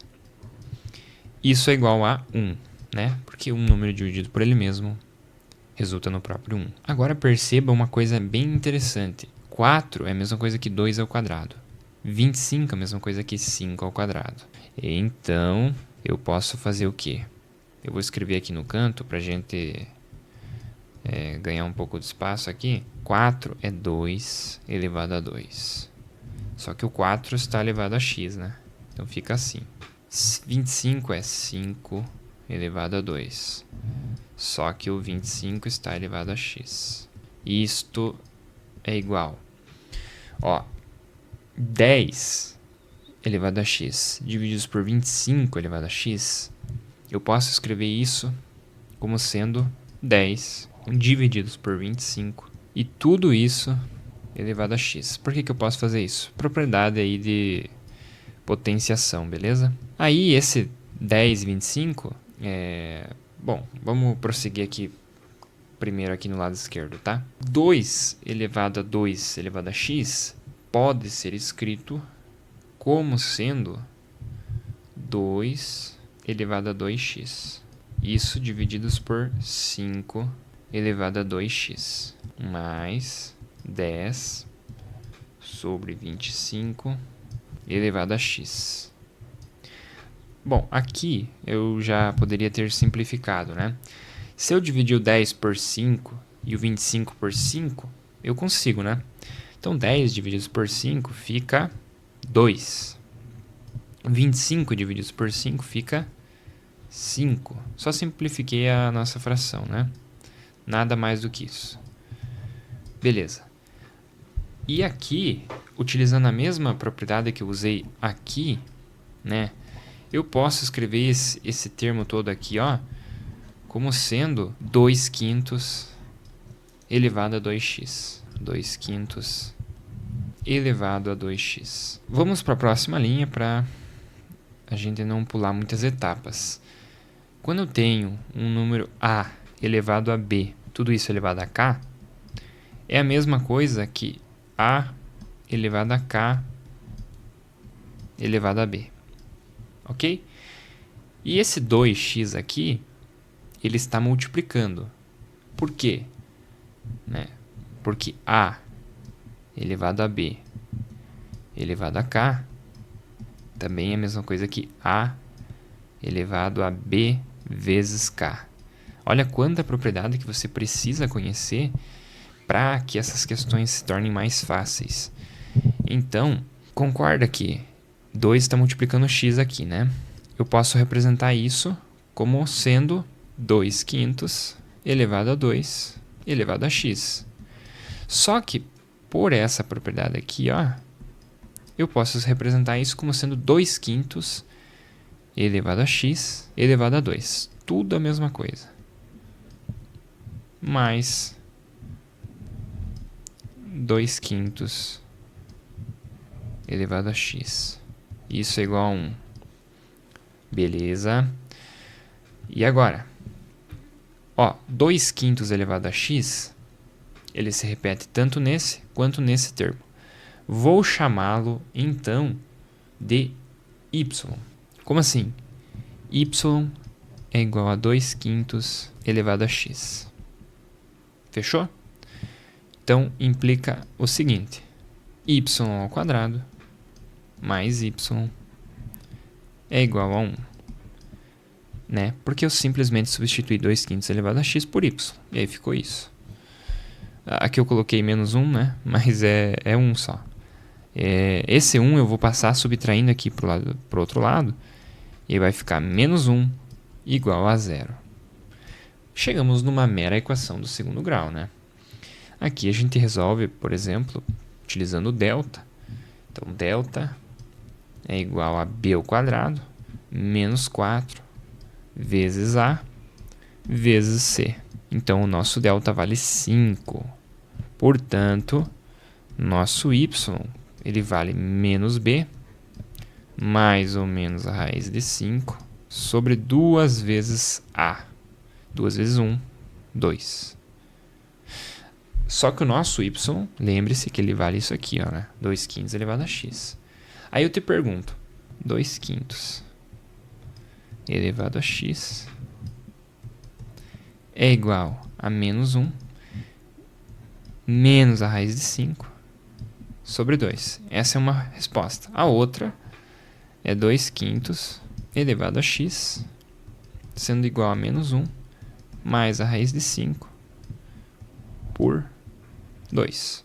Isso é igual a 1, né? Porque um número dividido por ele mesmo resulta no próprio 1. Agora perceba uma coisa bem interessante. 4 é a mesma coisa que 2 ao quadrado. 25 é a mesma coisa que 5 ao quadrado. Então, eu posso fazer o quê? Eu vou escrever aqui no canto para a gente ganhar um pouco de espaço aqui. 4 é 2 elevado a 2. Só que o 4 está elevado a x, né? Então fica assim. 25 é 5 elevado a 2. Só que o 25 está elevado a x. Isto é igual. Ó, 10 elevado a x divididos por 25 elevado a x, eu posso escrever isso como sendo 10 divididos por 25 e tudo isso elevado a x. Por que eu posso fazer isso? Propriedade aí de potenciação, beleza? Aí esse 10 e 25 bom, vamos prosseguir aqui primeiro aqui no lado esquerdo, tá? 2 elevado a 2 elevado a x pode ser escrito como sendo 2 elevado a 2x. Isso divididos por 5 elevado a 2x. Mais 10 sobre 25 elevado a x. Bom, aqui eu já poderia ter simplificado, né? Se eu dividir o 10 por 5 e o 25 por 5, eu consigo, né? Então, 10 divididos por 5 fica 2. 25 divididos por 5 fica 5. Só simplifiquei a nossa fração, né? Nada mais do que isso. Beleza. E aqui, utilizando a mesma propriedade que eu usei aqui, né? Eu posso escrever esse termo todo aqui, ó, como sendo 2/5 elevado a 2x. 2/5 elevado a 2x. Vamos para a próxima linha para a gente não pular muitas etapas. Quando eu tenho um número a elevado a b, tudo isso elevado a k, é a mesma coisa que a elevado a k elevado a b. Ok? E esse 2x aqui, ele está multiplicando. Por quê? Né? Porque a elevado a b elevado a k também é a mesma coisa que a elevado a b vezes k. Olha quanta propriedade que você precisa conhecer para que essas questões se tornem mais fáceis. Então, concorda que 2 está multiplicando x aqui, né? Eu posso representar isso como sendo 2/5 elevado a 2 elevado a x. Só que, por essa propriedade aqui, ó, eu posso representar isso como sendo 2/5 elevado a x elevado a 2. Tudo a mesma coisa. Mais 2/5 elevado a x. Isso é igual a 1. Beleza. E agora? Ó, 2/5 elevado a x, ele se repete tanto nesse quanto nesse termo. Vou chamá-lo, então, de y. Como assim? Y é igual a 2/5 elevado a x. Fechou? Então, implica o seguinte. Y ao quadrado mais y é igual a 1. né? Porque eu simplesmente substituí 2/5 elevado a x por y. E aí ficou isso. Aqui eu coloquei menos 1, né? Mas é 1 só. Esse 1 eu vou passar subtraindo aqui para o outro lado. E aí vai ficar menos 1 igual a 0. Chegamos numa mera equação do segundo grau, né? Aqui a gente resolve, por exemplo, utilizando o delta. Então, delta é igual a b ao quadrado menos 4 vezes a vezes c. Então, o nosso delta vale 5. Portanto, nosso y ele vale menos b mais ou menos a raiz de 5 sobre 2 vezes a. 2 vezes 1, 2. Só que o nosso y, lembre-se que ele vale isso aqui, ó, né? 2/5 elevado a x. Aí eu te pergunto, 2/5 elevado a x é igual a menos 1 menos a raiz de 5 sobre 2. Essa é uma resposta. A outra é 2/5 elevado a x, sendo igual a menos 1 mais a raiz de 5 por 2.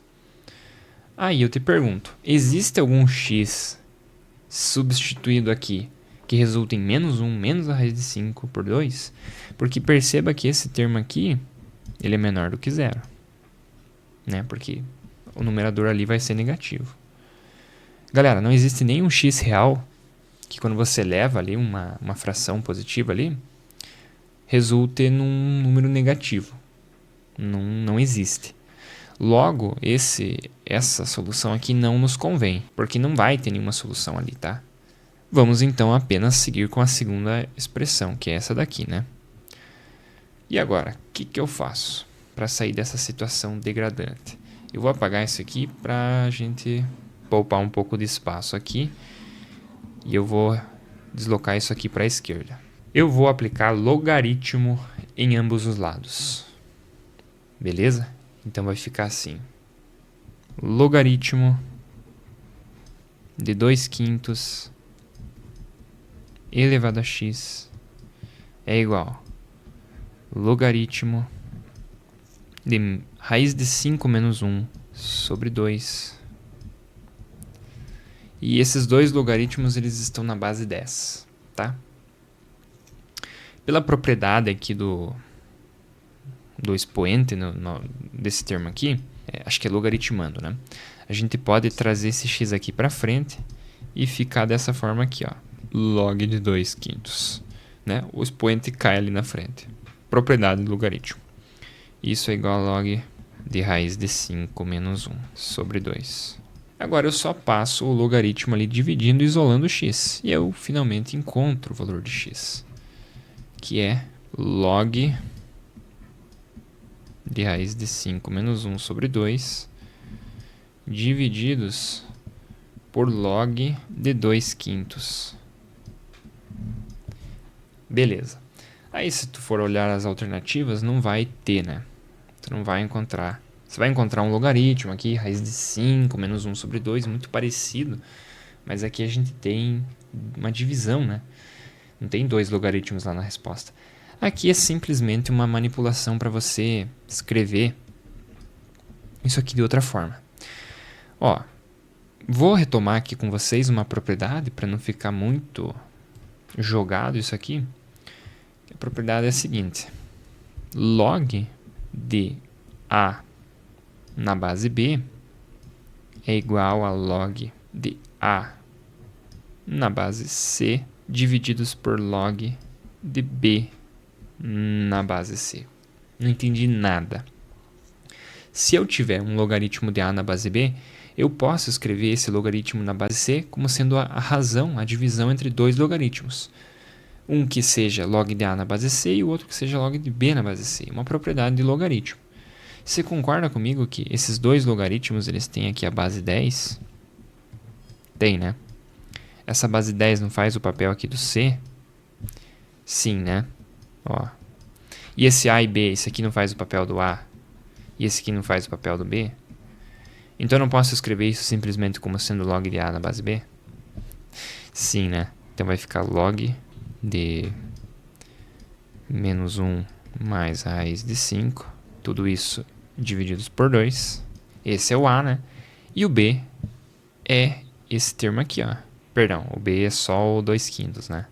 Aí eu te pergunto, existe algum x substituído aqui que resulta em menos 1 menos a raiz de 5 por 2? Porque perceba que esse termo aqui, ele é menor do que 0. Né? Porque o numerador ali vai ser negativo. Galera, não existe nenhum x real que quando você leva ali uma fração positiva ali, resulte num número negativo. Não existe. Logo, essa solução aqui não nos convém, porque não vai ter nenhuma solução ali, tá? Vamos então apenas seguir com a segunda expressão, que é essa daqui, né? E agora, o que eu faço para sair dessa situação degradante? Eu vou apagar isso aqui para a gente poupar um pouco de espaço aqui. E eu vou deslocar isso aqui para a esquerda. Eu vou aplicar logaritmo em ambos os lados. Beleza? Então vai ficar assim. Logaritmo de 2/5 elevado a x é igual a logaritmo de raiz de 5 menos 1 sobre 2. E esses dois logaritmos eles estão na base 10, tá? Pela propriedade aqui do expoente desse termo aqui, acho que é logaritmando, né? A gente pode trazer esse x aqui para frente e ficar dessa forma aqui, ó, log de 2/5, né? O expoente cai ali na frente. Propriedade do logaritmo. Isso é igual a log de raiz de 5 menos 1 sobre 2. Agora eu só passo o logaritmo ali dividindo e isolando o x. E eu finalmente encontro o valor de x, que é log de raiz de 5 menos 1 sobre 2, divididos por log de 2/5. Beleza. Aí se tu for olhar as alternativas, não vai ter, né? Tu não vai encontrar. Você vai encontrar um logaritmo aqui, raiz de 5 menos 1 sobre 2, muito parecido. Mas aqui a gente tem uma divisão, né? Não tem dois logaritmos lá na resposta. Aqui é simplesmente uma manipulação para você escrever isso aqui de outra forma. Ó, vou retomar aqui com vocês uma propriedade para não ficar muito jogado isso aqui. A propriedade é a seguinte: log de A na base B é igual a log de A na base C divididos por log de B na base C. Não entendi nada. Se eu tiver um logaritmo de A na base B, eu posso escrever esse logaritmo na base C como sendo a razão, a divisão entre dois logaritmos. Um que seja log de A na base C e o outro que seja log de B na base C. Uma propriedade de logaritmo. Você concorda comigo que esses dois logaritmos eles têm aqui a base 10? Tem, né? Essa base 10 não faz o papel aqui do C? Sim, né? Ó. E esse A e B, esse aqui não faz o papel do A? E esse aqui não faz o papel do B? Então eu não posso escrever isso simplesmente como sendo log de A na base B? Sim, né? Então vai ficar log de menos 1 mais a raiz de 5. Tudo isso divididos por 2. Esse é o A, né? E o B é esse termo aqui, ó. Perdão, o B é só o 2/5, né?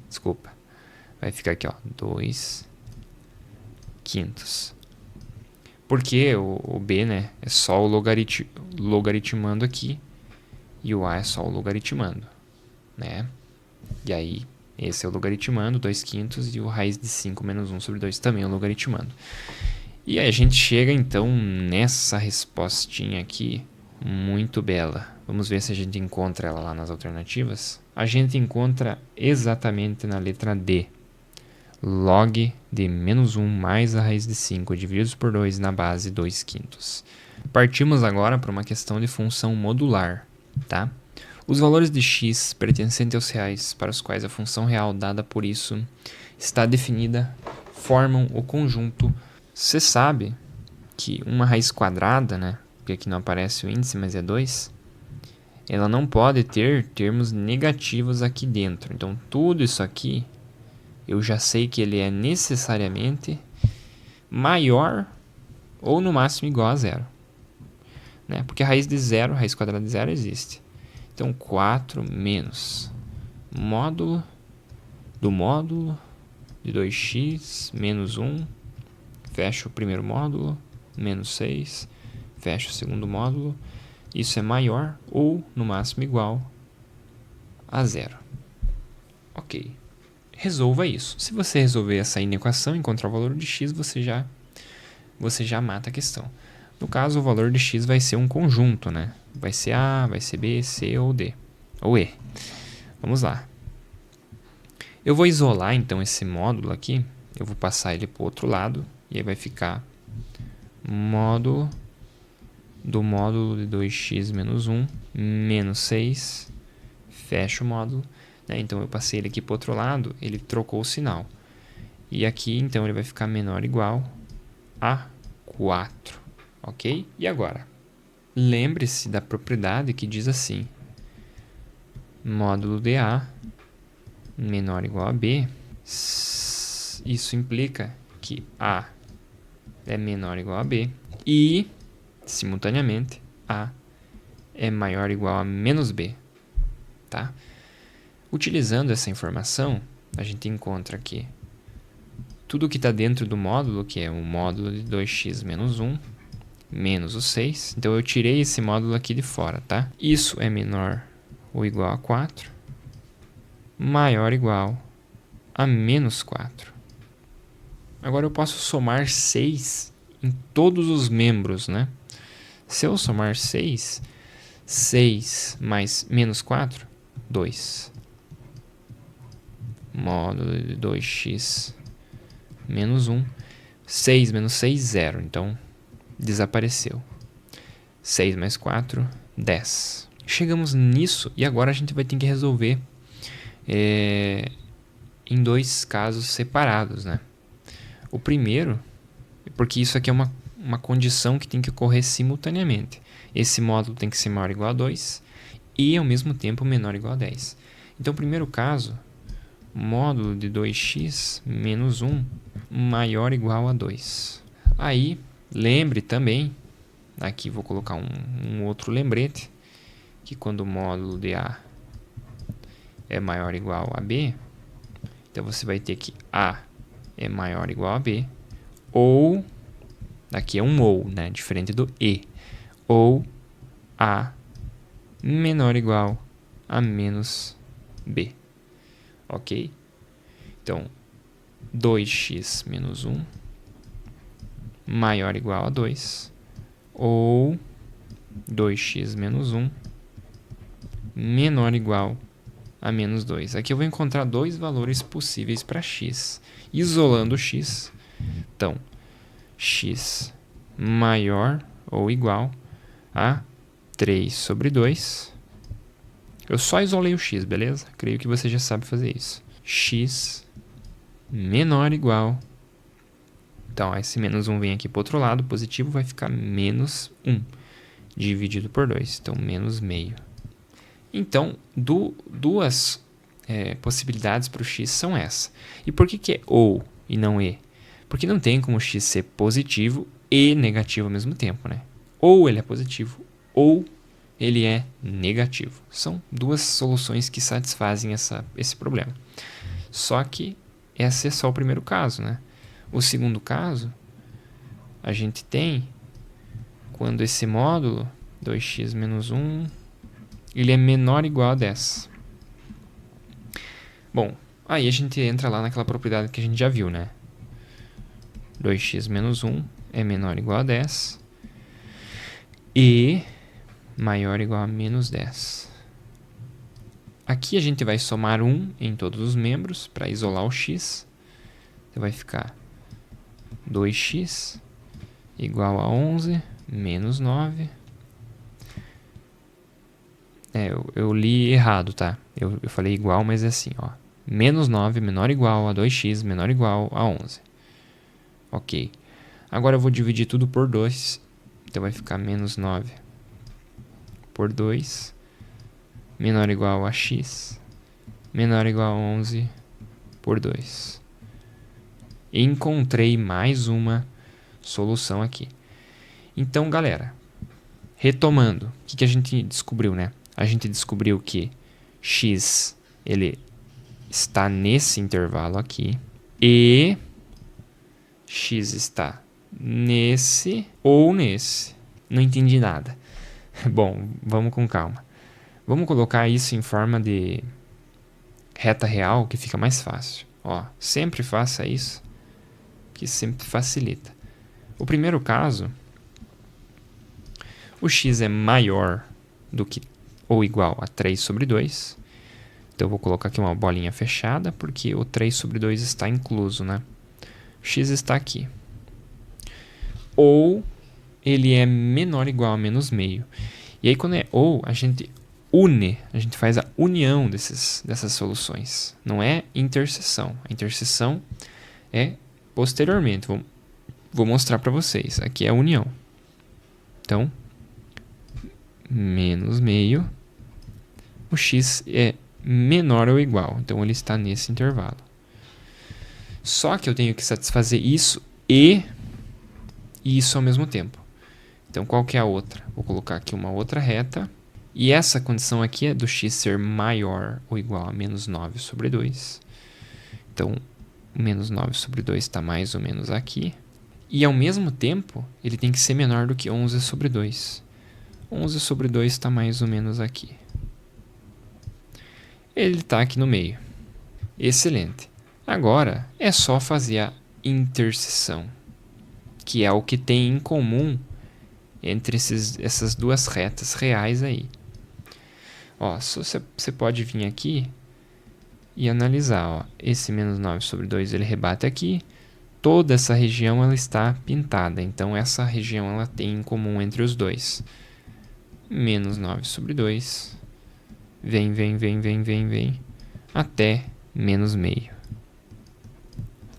Desculpa. Vai ficar aqui, ó, 2/5. Porque o B, né, é só o logaritmando aqui. E o A é só o logaritmando, né? E aí, esse é o logaritmando, 2/5, e o raiz de 5 menos 1 sobre 2 também é o logaritmando. E aí a gente chega, então, nessa respostinha aqui, muito bela. Vamos ver se a gente encontra ela lá nas alternativas. A gente encontra exatamente na letra D. Log de menos 1 mais a raiz de 5 divididos por 2 na base 2/5. Partimos agora para uma questão de função modular, tá? Os valores de x pertencentes aos reais para os quais a função real dada por isso está definida formam o conjunto. Você sabe que uma raiz quadrada, né? Porque aqui não aparece o índice, mas é 2, ela não pode ter termos negativos aqui dentro. Então, tudo isso aqui, eu já sei que ele é necessariamente maior ou no máximo igual a 0. Né? Porque a raiz de 0, raiz quadrada de 0 existe. Então, 4 menos módulo do módulo de 2x menos 1, fecha o primeiro módulo, menos 6, fecha o segundo módulo. Isso é maior ou, no máximo, igual a 0. Ok. Resolva isso. Se você resolver essa inequação e encontrar o valor de x, você já mata a questão. No caso, o valor de x vai ser um conjunto, né? Vai ser A, vai ser B, C ou D. Ou E. Vamos lá. Eu vou isolar, então, esse módulo aqui. Eu vou passar ele para o outro lado. E aí vai ficar módulo do módulo de 2x menos 1 menos 6. Fecha o módulo. Né? Então, eu passei ele aqui para o outro lado. Ele trocou o sinal. E aqui, então, ele vai ficar menor ou igual a 4. Ok? E agora? Lembre-se da propriedade que diz assim: módulo de A menor ou igual a B. Isso implica que A é menor ou igual a B e, simultaneamente, A é maior ou igual a menos B. Tá? Utilizando essa informação, a gente encontra aqui tudo que está dentro do módulo, que é o módulo de 2x menos 1, menos o 6. Então, eu tirei esse módulo aqui de fora, tá? Isso é menor ou igual a 4, maior ou igual a menos 4. Agora, eu posso somar 6 em todos os membros, né? Se eu somar 6, 6 mais menos 4, 2. Módulo de 2x menos 1. 6 menos 6, 0. Então, desapareceu. 6 mais 4, 10. Chegamos nisso e agora a gente vai ter que resolver em dois casos separados, né? O primeiro, porque isso aqui é uma condição que tem que ocorrer simultaneamente. Esse módulo tem que ser maior ou igual a 2 e, ao mesmo tempo, menor ou igual a 10. Então, o primeiro caso, módulo de 2x menos 1 maior ou igual a 2. Aí, lembre também, aqui vou colocar um outro lembrete, que quando o módulo de A é maior ou igual a B, então você vai ter que A é maior ou igual a B, ou, aqui é um ou, né, diferente do E, ou A menor ou igual a menos B. Ok? Então, 2x menos 1 maior ou igual a 2, ou 2x menos 1 menor ou igual a menos 2. Aqui eu vou encontrar dois valores possíveis para x. Isolando x, então, x maior ou igual a 3 sobre 2. Eu só isolei o x, beleza? Creio que você já sabe fazer isso. X menor ou igual. Então, esse menos 1 vem aqui para o outro lado, positivo, vai ficar menos 1, dividido por 2. Então, menos meio. Então, duas possibilidades para o x são essas. E por que é ou e não e? Porque não tem como o x ser positivo e negativo ao mesmo tempo, né? Ou ele é positivo ou ele é negativo. São duas soluções que satisfazem esse problema. Só que esse é só o primeiro caso, né? O segundo caso, a gente tem quando esse módulo 2x menos 1 ele é menor ou igual a 10. Bom, aí a gente entra lá naquela propriedade que a gente já viu, né? 2x menos 1 é menor ou igual a 10 e maior ou igual a menos 10. Aqui a gente vai somar 1 em todos os membros para isolar o x. Então vai ficar 2x igual a 11 menos 9. Eu li errado, tá? Eu falei igual, mas é assim, ó. Menos 9 menor ou igual a 2x menor ou igual a 11. Ok. Agora eu vou dividir tudo por 2. Então vai ficar menos 9 por 2 menor ou igual a x menor ou igual a 11 por 2. Encontrei mais uma solução aqui. Então, galera, retomando, o que a gente descobriu, né? A gente descobriu que x ele está nesse intervalo aqui e x está nesse ou nesse. Não entendi nada. Bom, vamos com calma. Vamos colocar isso em forma de reta real, que fica mais fácil. Ó, sempre faça isso, que sempre facilita. O primeiro caso, o x é maior do que ou igual a 3 sobre 2. Então, eu vou colocar aqui uma bolinha fechada, porque o 3 sobre 2 está incluso, né? O x está aqui. Ou ele é menor ou igual a menos meio. E aí, quando é ou, a gente faz a união dessas soluções. Não é interseção. A interseção é posteriormente. Vou mostrar para vocês. Aqui é a união. Então, menos meio. O x é menor ou igual. Então, ele está nesse intervalo. Só que eu tenho que satisfazer isso e isso ao mesmo tempo. Então, qual que é a outra? Vou colocar aqui uma outra reta. E essa condição aqui é do x ser maior ou igual a menos 9 sobre 2. Então, menos 9 sobre 2 está mais ou menos aqui. E, ao mesmo tempo, ele tem que ser menor do que 11 sobre 2. 11 sobre 2 está mais ou menos aqui. Ele está aqui no meio. Excelente. Agora, é só fazer a interseção, que é o que tem em comum entre essas duas retas reais aí. Ó, você pode vir aqui e analisar. Ó, esse menos 9 sobre 2 ele rebate aqui. Toda essa região ela está pintada. Então, essa região ela tem em comum entre os dois. Menos 9 sobre 2. Vem, até menos meio.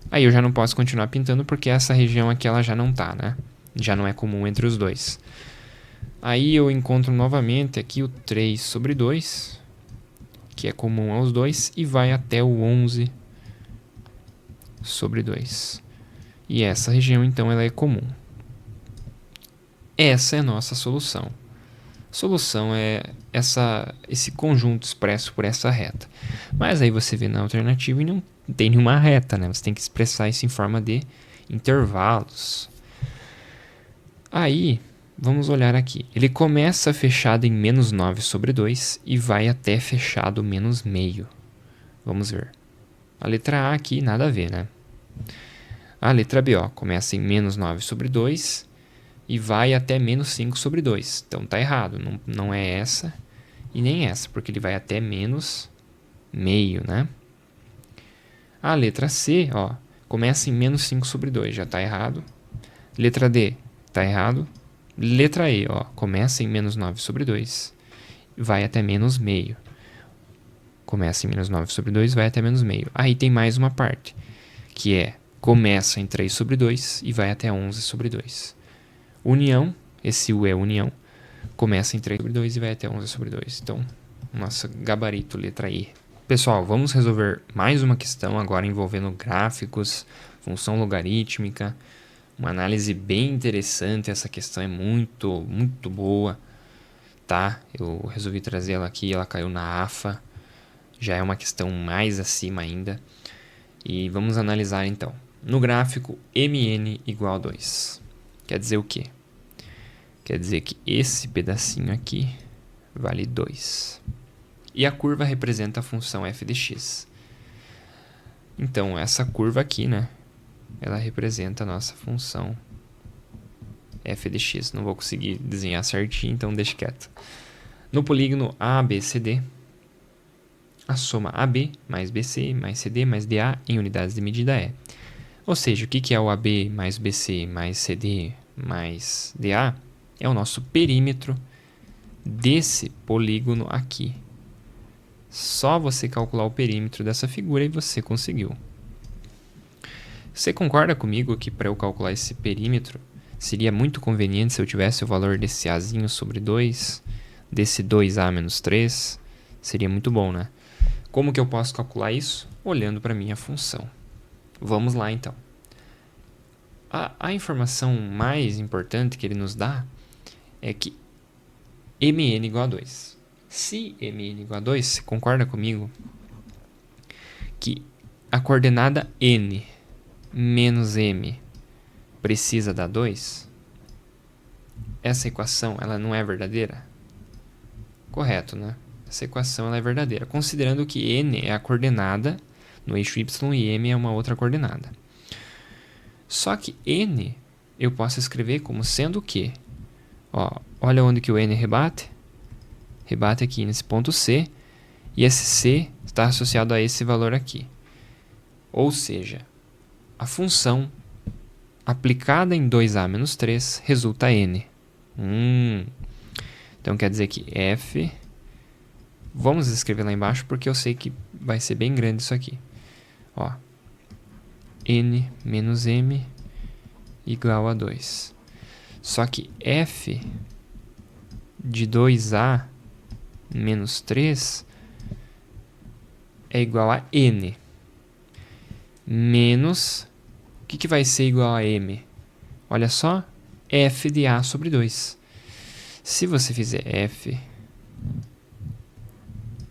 Aí eu já não posso continuar pintando porque essa região aqui ela já não está, né? Já não é comum entre os dois. Aí eu encontro novamente aqui o 3 sobre 2, que é comum aos dois, e vai até o 11 sobre 2. E essa região, então, ela é comum. Essa é a nossa solução. A solução é esse conjunto expresso por essa reta. Mas aí você vê na alternativa e não tem nenhuma reta, né? Você tem que expressar isso em forma de intervalos. Aí, vamos olhar aqui. Ele começa fechado em menos 9 sobre 2 e vai até fechado menos meio. Vamos ver. A letra A aqui, nada a ver, né? A letra B, ó, começa em menos 9 sobre 2 e vai até menos 5 sobre 2. Então, tá errado. Não é essa e nem essa, porque ele vai até menos meio, né? A letra C, ó, começa em menos 5 sobre 2, já tá errado. Letra D, tá errado. Letra E, ó, começa em menos 9 sobre 2, vai até menos meio. Começa em menos 9 sobre 2, vai até menos meio. Aí tem mais uma parte, que é começa em 3 sobre 2 e vai até 11 sobre 2. União, esse U é união, começa em 3 sobre 2 e vai até 11 sobre 2. Então, nosso gabarito, letra E. Pessoal, vamos resolver mais uma questão agora envolvendo gráficos, função logarítmica, uma análise bem interessante. Essa questão é muito boa, tá? Eu resolvi trazer ela aqui, ela caiu na AFA, já é uma questão mais acima ainda. E vamos analisar então. No gráfico, mn igual a 2. Quer dizer o quê? Quer dizer que esse pedacinho aqui vale 2. E a curva representa a função f de x. Então, essa curva aqui, né? Ela representa a nossa função f de x. Não vou conseguir desenhar certinho, então deixa quieto. No polígono ABCD, a soma AB mais BC mais CD mais DA em unidades de medida é. Ou seja, o que é o AB mais BC mais CD mais DA? É o nosso perímetro desse polígono aqui. Só você calcular o perímetro dessa figura e você conseguiu. Você concorda comigo que para eu calcular esse perímetro, seria muito conveniente se eu tivesse o valor desse Azinho sobre 2, desse 2A menos 3? Seria muito bom, né? Como que eu posso calcular isso? Olhando para a minha função. Vamos lá, então. A informação mais importante que ele nos dá é que mn igual a 2. Se mn igual a 2, você concorda comigo que a coordenada n menos m precisa dar 2? Essa equação ela não é verdadeira? Correto, né? Essa equação ela é verdadeira, considerando que n é a coordenada no eixo y e m é uma outra coordenada. Só que n eu posso escrever como sendo o quê? Ó, olha onde que o n rebate. Rebate aqui nesse ponto C, e esse C está associado a esse valor aqui. Ou seja, a função aplicada em 2A menos 3 resulta n. Então quer dizer que f... Vamos escrever lá embaixo porque eu sei que vai ser bem grande isso aqui. Ó, n menos m igual a 2. Só que f de 2A menos 3 é igual a n. Menos... O que vai ser igual a m? Olha só, f de A sobre 2. Se você fizer f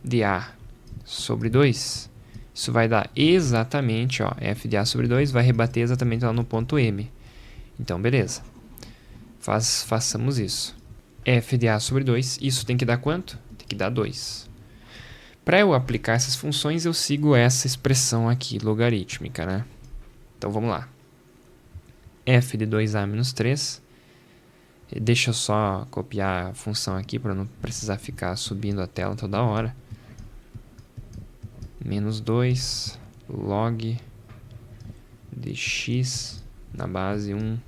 de A sobre 2, isso vai dar exatamente, ó, f de A sobre 2 vai rebater exatamente lá no ponto m. Então, beleza. Façamos isso. F de A sobre 2, isso tem que dar quanto? Tem que dar 2. Para eu aplicar essas funções, eu sigo essa expressão aqui, logarítmica, né? Então, vamos lá. F de 2A menos 3. Deixa eu só copiar a função aqui para não precisar ficar subindo a tela toda hora. Menos 2 log de x na base 1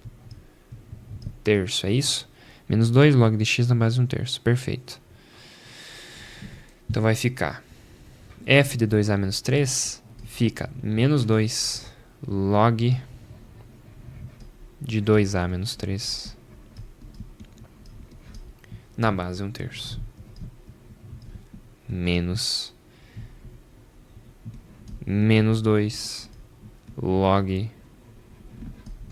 terço, é isso? Menos 2 log de x na base 1 terço, perfeito. Então vai ficar f de 2A menos 3 fica menos 2 log de 2A menos 3 na base 1 terço. Menos 2 log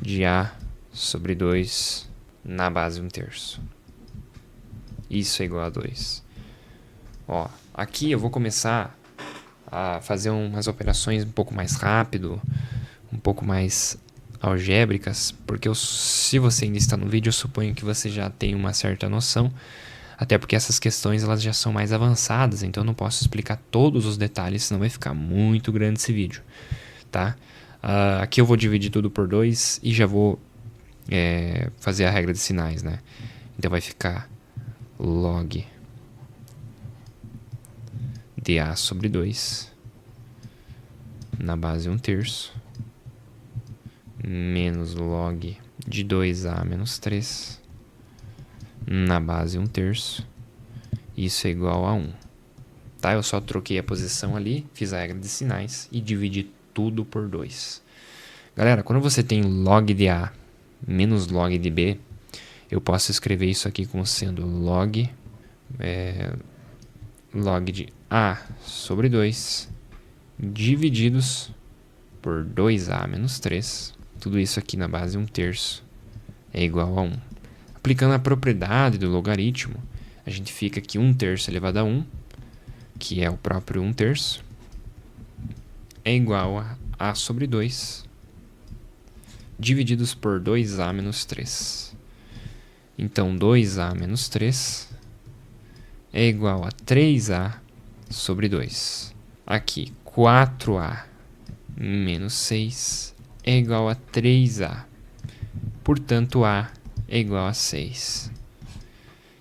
de A sobre 2 na base 1 terço. Isso é igual a 2. Ó, aqui eu vou começar a fazer umas operações um pouco mais rápido, um pouco mais algébricas, porque se você ainda está no vídeo, eu suponho que você já tem uma certa noção, até porque essas questões elas já são mais avançadas, então eu não posso explicar todos os detalhes, senão vai ficar muito grande esse vídeo, tá? Aqui eu vou dividir tudo por 2 e já vou fazer a regra de sinais, né? Então vai ficar log de A sobre 2 na base 1 terço menos log de 2A menos 3 na base 1 terço. Isso é igual a 1. Tá? Eu só troquei a posição ali, fiz a regra de sinais e dividi tudo por 2. Galera, quando você tem log de A menos log de B, eu posso escrever isso aqui como sendo log de a sobre 2 divididos por 2a menos 3. Tudo isso aqui na base 1/3 é igual a 1. Aplicando a propriedade do logaritmo, a gente fica que 1/3 elevado a 1, que é o próprio 1/3, é igual a a sobre 2 divididos por 2a menos 3. Então, 2a menos 3 é igual a 3a sobre 2. Aqui, 4a menos 6 é igual a 3a. Portanto, a é igual a 6.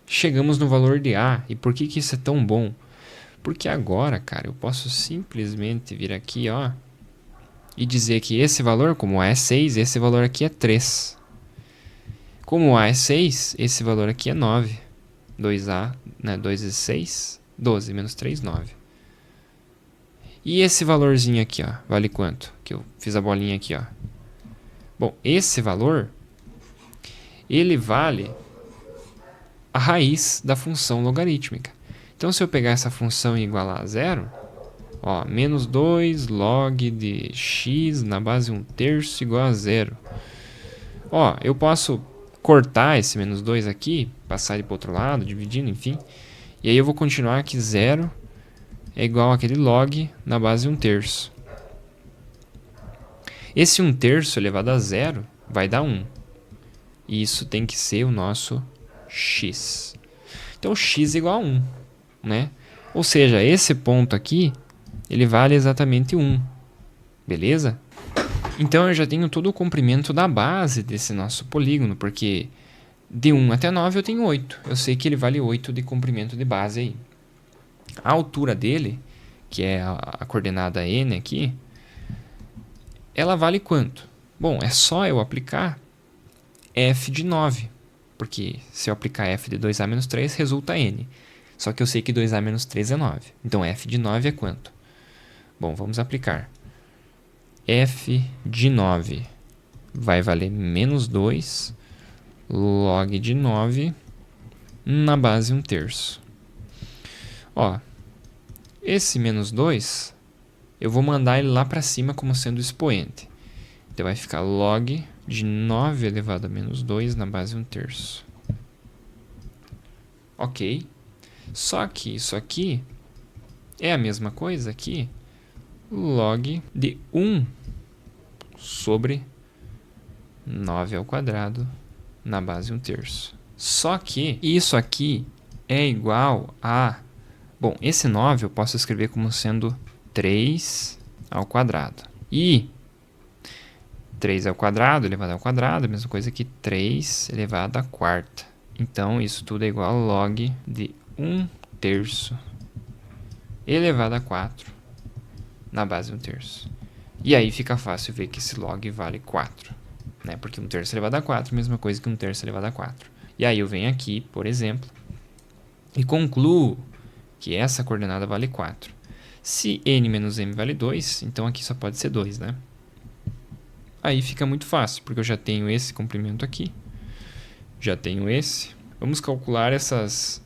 Chegamos no valor de a. E por que isso é tão bom? Porque agora, cara, eu posso simplesmente vir aqui, ó, e dizer que esse valor, como a é 6, esse valor aqui é 3. Como a é 6, esse valor aqui é 9. 2a, né, 2 vezes 6, 12, menos 3, 9. E esse valorzinho aqui, ó, vale quanto? Que eu fiz a bolinha aqui, ó. Bom, esse valor, ele vale a raiz da função logarítmica. Então, se eu pegar essa função e igualar a zero, ó, menos 2 log de x na base 1/3 igual a zero. Ó, eu posso cortar esse menos 2 aqui, passar ele para o outro lado, dividindo, enfim. E aí eu vou continuar que zero é igual àquele log na base 1/3. Esse 1/3 elevado a zero vai dar 1. E isso tem que ser o nosso x. Então, x é igual a 1, né? Ou seja, esse ponto aqui, ele vale exatamente 1. Beleza? Então, eu já tenho todo o comprimento da base desse nosso polígono, porque de 1 até 9 eu tenho 8. Eu sei que ele vale 8 de comprimento de base aí. A altura dele, que é a coordenada n aqui, ela vale quanto? Bom, é só eu aplicar f de 9, porque se eu aplicar f de 2a menos 3, resulta n. Só que eu sei que 2a menos 3 é 9. Então, f de 9 é quanto? Bom, vamos aplicar. F de 9 vai valer menos 2 log de 9 na base 1/3. Ó, esse menos 2, eu vou mandar ele lá para cima como sendo expoente. Então, vai ficar log de 9 elevado a menos 2 na base 1/3. Ok. Só que isso aqui é a mesma coisa aqui, log de 1 sobre 9 ao quadrado na base 1/3. Só que isso aqui é igual a... Bom, esse 9 eu posso escrever como sendo 3 ao quadrado. E 3 ao quadrado elevado ao quadrado, a mesma coisa que 3 elevado à quarta. Então, isso tudo é igual a log de 1/3 elevado a 4 na base 1/3. E aí fica fácil ver que esse log vale 4, né? Porque 1/3 elevado a 4 é a mesma coisa que 1/3 elevado a 4. E aí eu venho aqui, por exemplo, e concluo que essa coordenada vale 4. Se n menos m vale 2, então aqui só pode ser 2, né? Aí fica muito fácil, porque eu já tenho esse comprimento aqui, já tenho esse. Vamos calcular essas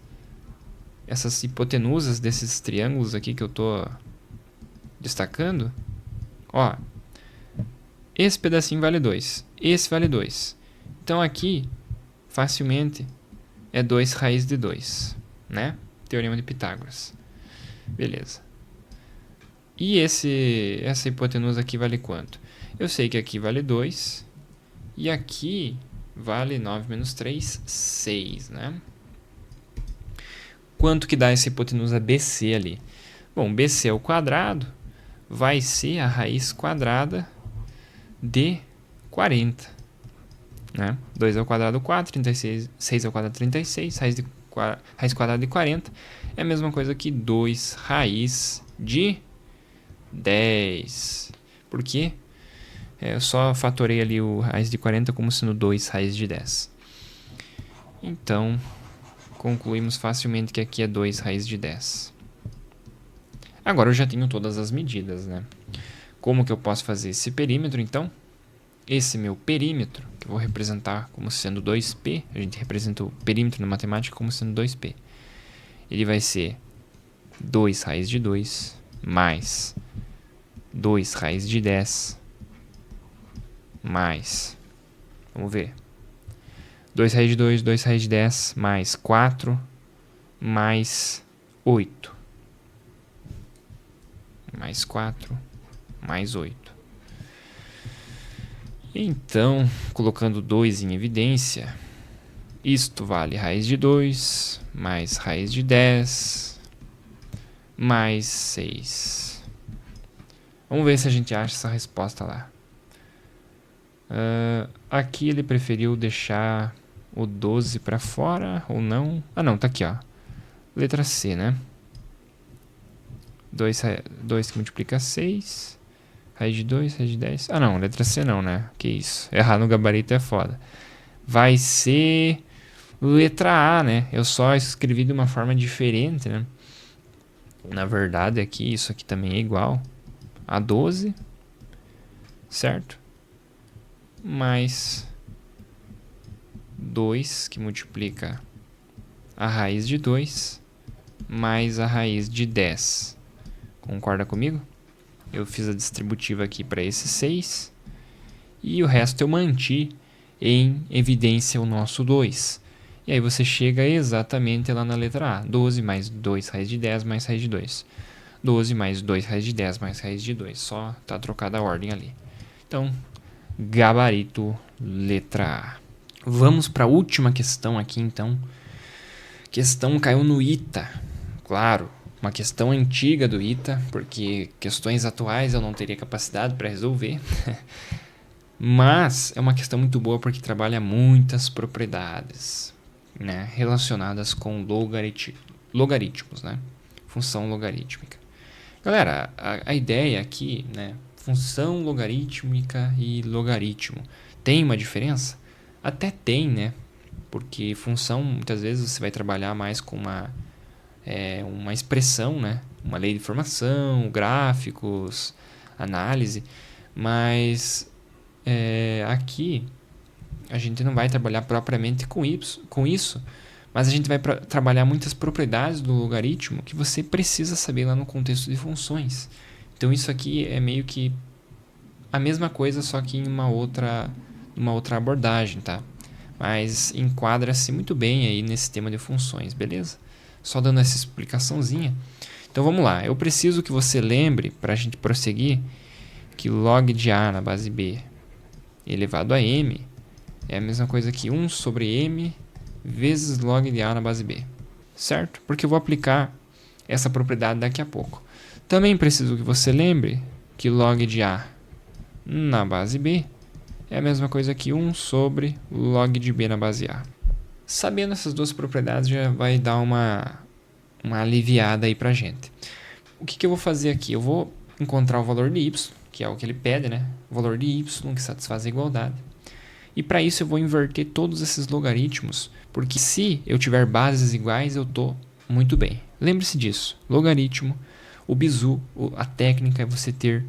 hipotenusas desses triângulos aqui que eu estou destacando. Ó, esse pedacinho vale 2, esse vale 2. Então aqui, facilmente, é 2 raiz de 2, né? Teorema de Pitágoras. Beleza. E essa hipotenusa aqui vale quanto? Eu sei que aqui vale 2 e aqui vale 9 menos 3, 6, né? Quanto que dá essa hipotenusa BC ali? Bom, BC ao quadrado vai ser a raiz quadrada de 40, né? 2 ao quadrado 4, 36, 6 ao quadrado 36, raiz quadrada de 40 é a mesma coisa que 2 raiz de 10. Por quê? Eu só fatorei ali o raiz de 40 como sendo 2 raiz de 10. Então, concluímos facilmente que aqui é 2 raiz de 10. Agora eu já tenho todas as medidas, né? Como que eu posso fazer esse perímetro, então? Esse meu perímetro, que eu vou representar como sendo 2p, a gente representa o perímetro na matemática como sendo 2p. Ele vai ser 2 raiz de 2 mais 2 raiz de 10 mais, vamos ver, 2 raiz de 2, 2 raiz de 10 mais 4 mais 8 mais 4 mais 8. Então, colocando 2 em evidência, isto vale raiz de 2 mais raiz de 10 mais 6. Vamos ver se a gente acha essa resposta lá. Aqui ele preferiu deixar o 12 para fora ou não? Ah, não, tá aqui, ó. Letra C, né? 2 que multiplica 6. Raiz de 2, raiz de 10. Ah, não, letra C não, né? Que isso. Errar no gabarito é foda. Vai ser letra A, né? Eu só escrevi de uma forma diferente, né? Na verdade, aqui, isso aqui também é igual a 12, certo? Mais 2, que multiplica a raiz de 2, mais a raiz de 10. Concorda comigo? Eu fiz a distributiva aqui para esse 6. E o resto eu manti em evidência o nosso 2. E aí você chega exatamente lá na letra A. 12 mais 2 raiz de 10 mais raiz de 2. 12 mais 2 raiz de 10 mais raiz de 2. Só está trocada a ordem ali. Então, gabarito, letra A. Vamos para a última questão aqui, então. Questão caiu no ITA. Claro, uma questão antiga do ITA, porque questões atuais eu não teria capacidade para resolver. Mas é uma questão muito boa porque trabalha muitas propriedades, né, relacionadas com logaritmos, né? Função logarítmica. Galera, a ideia aqui, né, função logarítmica e logaritmo, tem uma diferença? Até tem, né? Porque função, muitas vezes, você vai trabalhar mais com uma expressão, né? Uma lei de formação, gráficos, análise. Mas aqui a gente não vai trabalhar propriamente com isso, mas a gente vai trabalhar muitas propriedades do logaritmo que você precisa saber lá no contexto de funções. Então isso aqui é meio que a mesma coisa, só que em uma outra abordagem, tá? Mas enquadra-se muito bem aí nesse tema de funções, beleza? Só dando essa explicaçãozinha. Então vamos lá, eu preciso que você lembre, para a gente prosseguir, que log de A na base B elevado a M é a mesma coisa que 1 sobre M vezes log de A na base B, certo? Porque eu vou aplicar essa propriedade daqui a pouco. Também preciso que você lembre que log de A na base B é a mesma coisa que 1 sobre log de B na base A. Sabendo essas duas propriedades já vai dar uma aliviada aí pra gente. O que eu vou fazer aqui? Eu vou encontrar o valor de y, que é o que ele pede, né? O valor de y que satisfaz a igualdade. E para isso eu vou inverter todos esses logaritmos, porque se eu tiver bases iguais, eu estou muito bem. Lembre-se disso. Logaritmo, o bizu, a técnica é você ter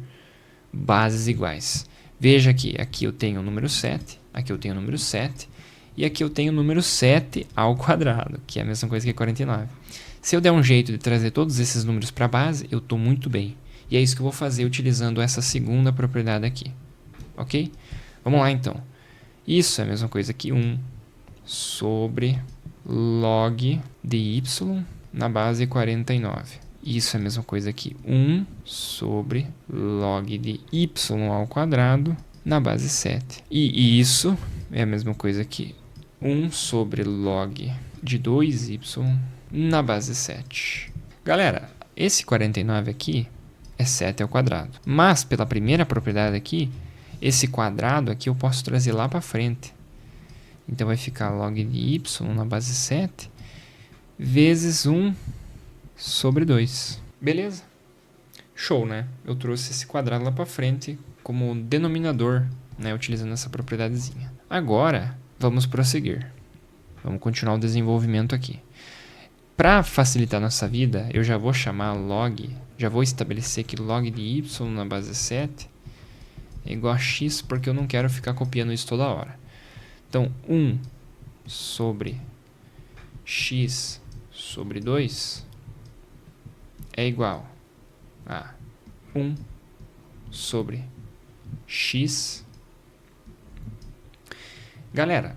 bases iguais. Veja que aqui eu tenho o número 7, aqui eu tenho o número 7, e aqui eu tenho o número 7 ao quadrado, que é a mesma coisa que 49. Se eu der um jeito de trazer todos esses números para a base, eu estou muito bem. E é isso que eu vou fazer utilizando essa segunda propriedade aqui. Ok? Vamos lá então. Isso é a mesma coisa que 1 sobre log de y na base 49. Isso é a mesma coisa que 1 sobre log de y ao quadrado na base 7. E isso é a mesma coisa que 1 sobre log de 2y na base 7. Galera, esse 49 aqui é 7 ao quadrado. Mas, pela primeira propriedade aqui, esse quadrado aqui eu posso trazer lá para frente. Então vai ficar log de y na base 7 vezes 1 sobre 2. Beleza? Show, né? Eu trouxe esse quadrado lá para frente como denominador, né? Utilizando essa propriedadezinha. Agora, vamos prosseguir. Vamos continuar o desenvolvimento aqui. Para facilitar nossa vida, eu já vou chamar log, já vou estabelecer que log de y na base 7 é igual a x, porque eu não quero ficar copiando isso toda hora. Então, 1 sobre x sobre 2 é igual a 1 sobre x. Galera,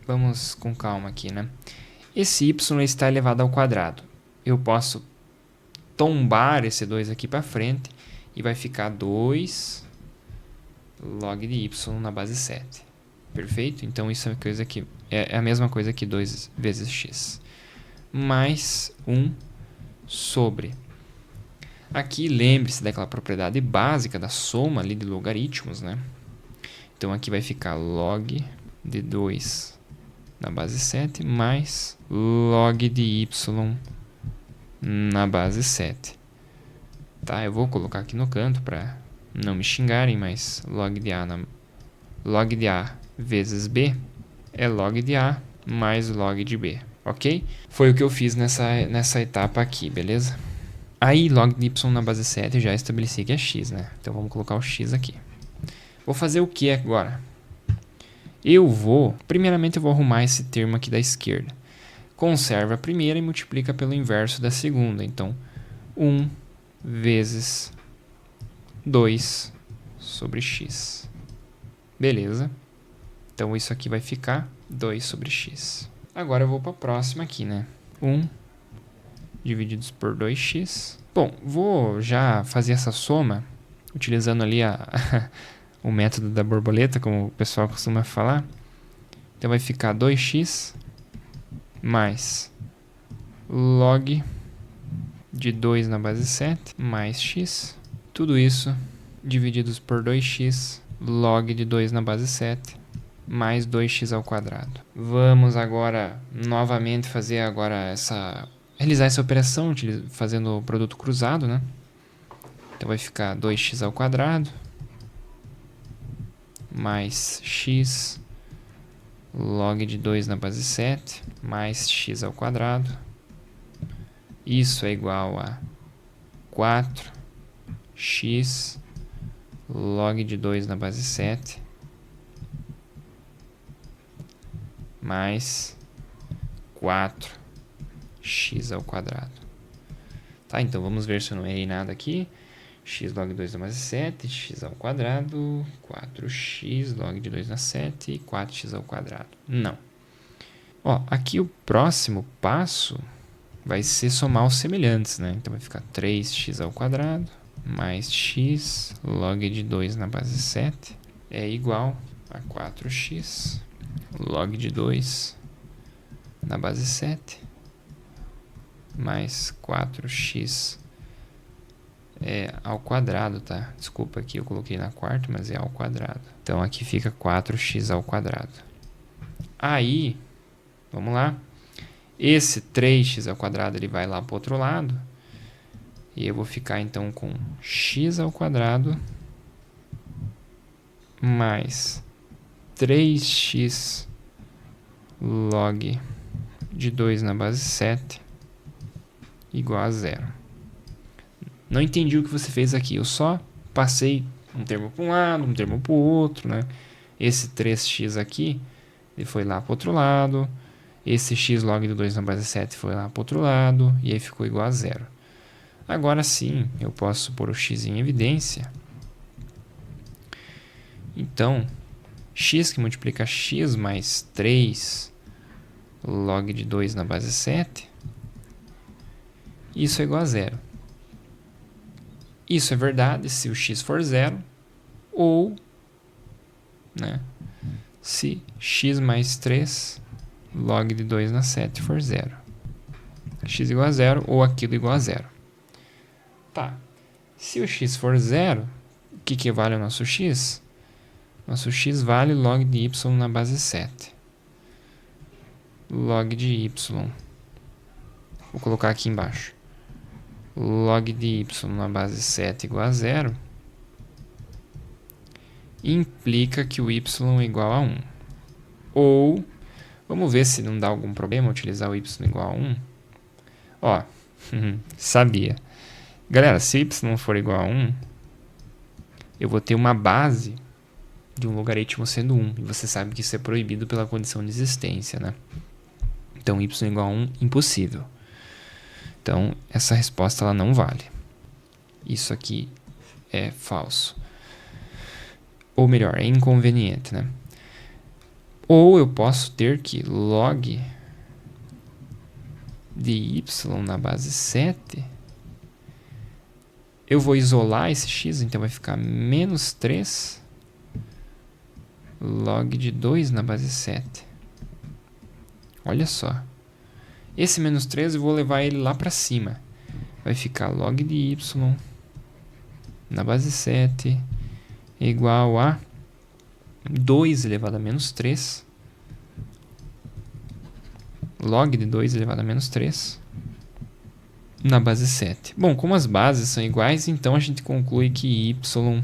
vamos com calma aqui, né? Esse y está elevado ao quadrado. Eu posso tombar esse 2 aqui para frente e vai ficar 2 log de y na base 7. Perfeito? Então isso é a mesma coisa que 2 vezes x. Mais 1 sobre. Aqui lembre-se daquela propriedade básica da soma ali de logaritmos, né? Então aqui vai ficar log de 2 na base 7 mais log de y na base 7. Tá? Eu vou colocar aqui no canto para não me xingarem, mas log de A vezes B é log de A mais log de B, ok? Foi o que eu fiz nessa etapa aqui, beleza? Aí log de y na base 7 eu já estabeleci que é x, né? Então vamos colocar o x aqui. Vou fazer o que agora? Primeiramente eu vou arrumar esse termo aqui da esquerda. Conserva a primeira e multiplica pelo inverso da segunda. Então, 1 vezes 2 sobre x. Beleza? Então, isso aqui vai ficar 2 sobre x. Agora eu vou para a próxima aqui, né? 1 divididos por 2x. Bom, vou já fazer essa soma utilizando ali o método da borboleta, como o pessoal costuma falar. Então vai ficar 2x mais log de 2 na base 7 mais x. Tudo isso divididos por 2x log de 2 na base 7 mais 2x ao quadrado. Vamos agora novamente realizar essa operação fazendo o produto cruzado, né? Então vai ficar 2x ao quadrado mais x log de 2 na base 7 mais x ao quadrado. Isso é igual a 4x log de 2 na base 7 mais 4x ao quadrado. Tá, então vamos ver se eu não errei nada aqui. X log 2 na base 7, x ao quadrado, 4x log de 2 na 7 e 4x ao quadrado. Não. Ó, aqui o próximo passo vai ser somar os semelhantes, né? Então vai ficar 3x ao quadrado mais x log de 2 na base 7 é igual a 4x log de 2 na base 7 mais 4x ao quadrado, tá? Desculpa, aqui eu coloquei na quarta, mas é ao quadrado. Então aqui fica 4x ao quadrado. Aí, vamos lá. Esse 3x ao quadrado ele vai lá para o outro lado. E eu vou ficar então com x ao quadrado mais 3x log de 2 na base 7 igual a 0. Não entendi o que você fez aqui. Eu só passei um termo para um lado, um termo para o outro, né? Esse 3x aqui, ele foi lá para o outro lado. Esse x log de 2 na base 7 foi lá para o outro lado. E aí ficou igual a 0. Agora sim, eu posso pôr o x em evidência. Então, x que multiplica x mais 3 log de 2 na base 7. Isso é igual a 0. Isso é verdade se o x for 0 ou, né, se x mais 3 log de 2 na 7 for 0. X igual a 0 ou aquilo igual a 0. Tá. Se o x for 0, o que vale o nosso x? Nosso x vale log de y na base 7. Log de y. Vou colocar aqui embaixo. Log de y na base 7 igual a 0 implica que o y é igual a 1. Ou, vamos ver se não dá algum problema utilizar o y igual a 1. Ó, sabia. Galera, se y for igual a 1, eu vou ter uma base de um logaritmo sendo 1. E você sabe que isso é proibido pela condição de existência, né? Então, y igual a 1, impossível. Então, essa resposta ela não vale. Isso aqui é falso. Ou melhor, é inconveniente, né? Ou eu posso ter que log de y na base 7. Eu vou isolar esse x, então vai ficar menos 3 log de 2 na base 7. Olha só. Esse menos 3 eu vou levar ele lá para cima. Vai ficar log de y na base 7 igual a 2 elevado a menos 3 log de 2 elevado a menos 3 na base 7. Bom, como as bases são iguais, então a gente conclui que y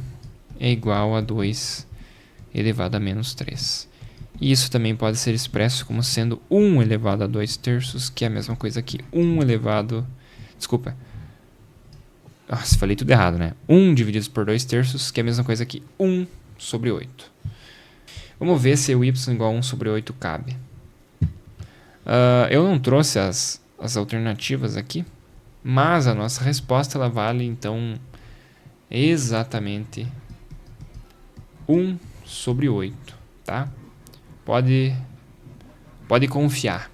é igual a 2 elevado a menos 3. E isso também pode ser expresso como sendo 1 elevado a 2 terços, que é a mesma coisa que 1 elevado... Desculpa. Nossa, falei tudo errado, né? 1 dividido por 2 terços, que é a mesma coisa que 1 sobre 8. Vamos ver se o y igual a 1 sobre 8 cabe. Eu não trouxe as alternativas aqui, mas a nossa resposta ela vale, então, exatamente 1 sobre 8, tá? Pode confiar.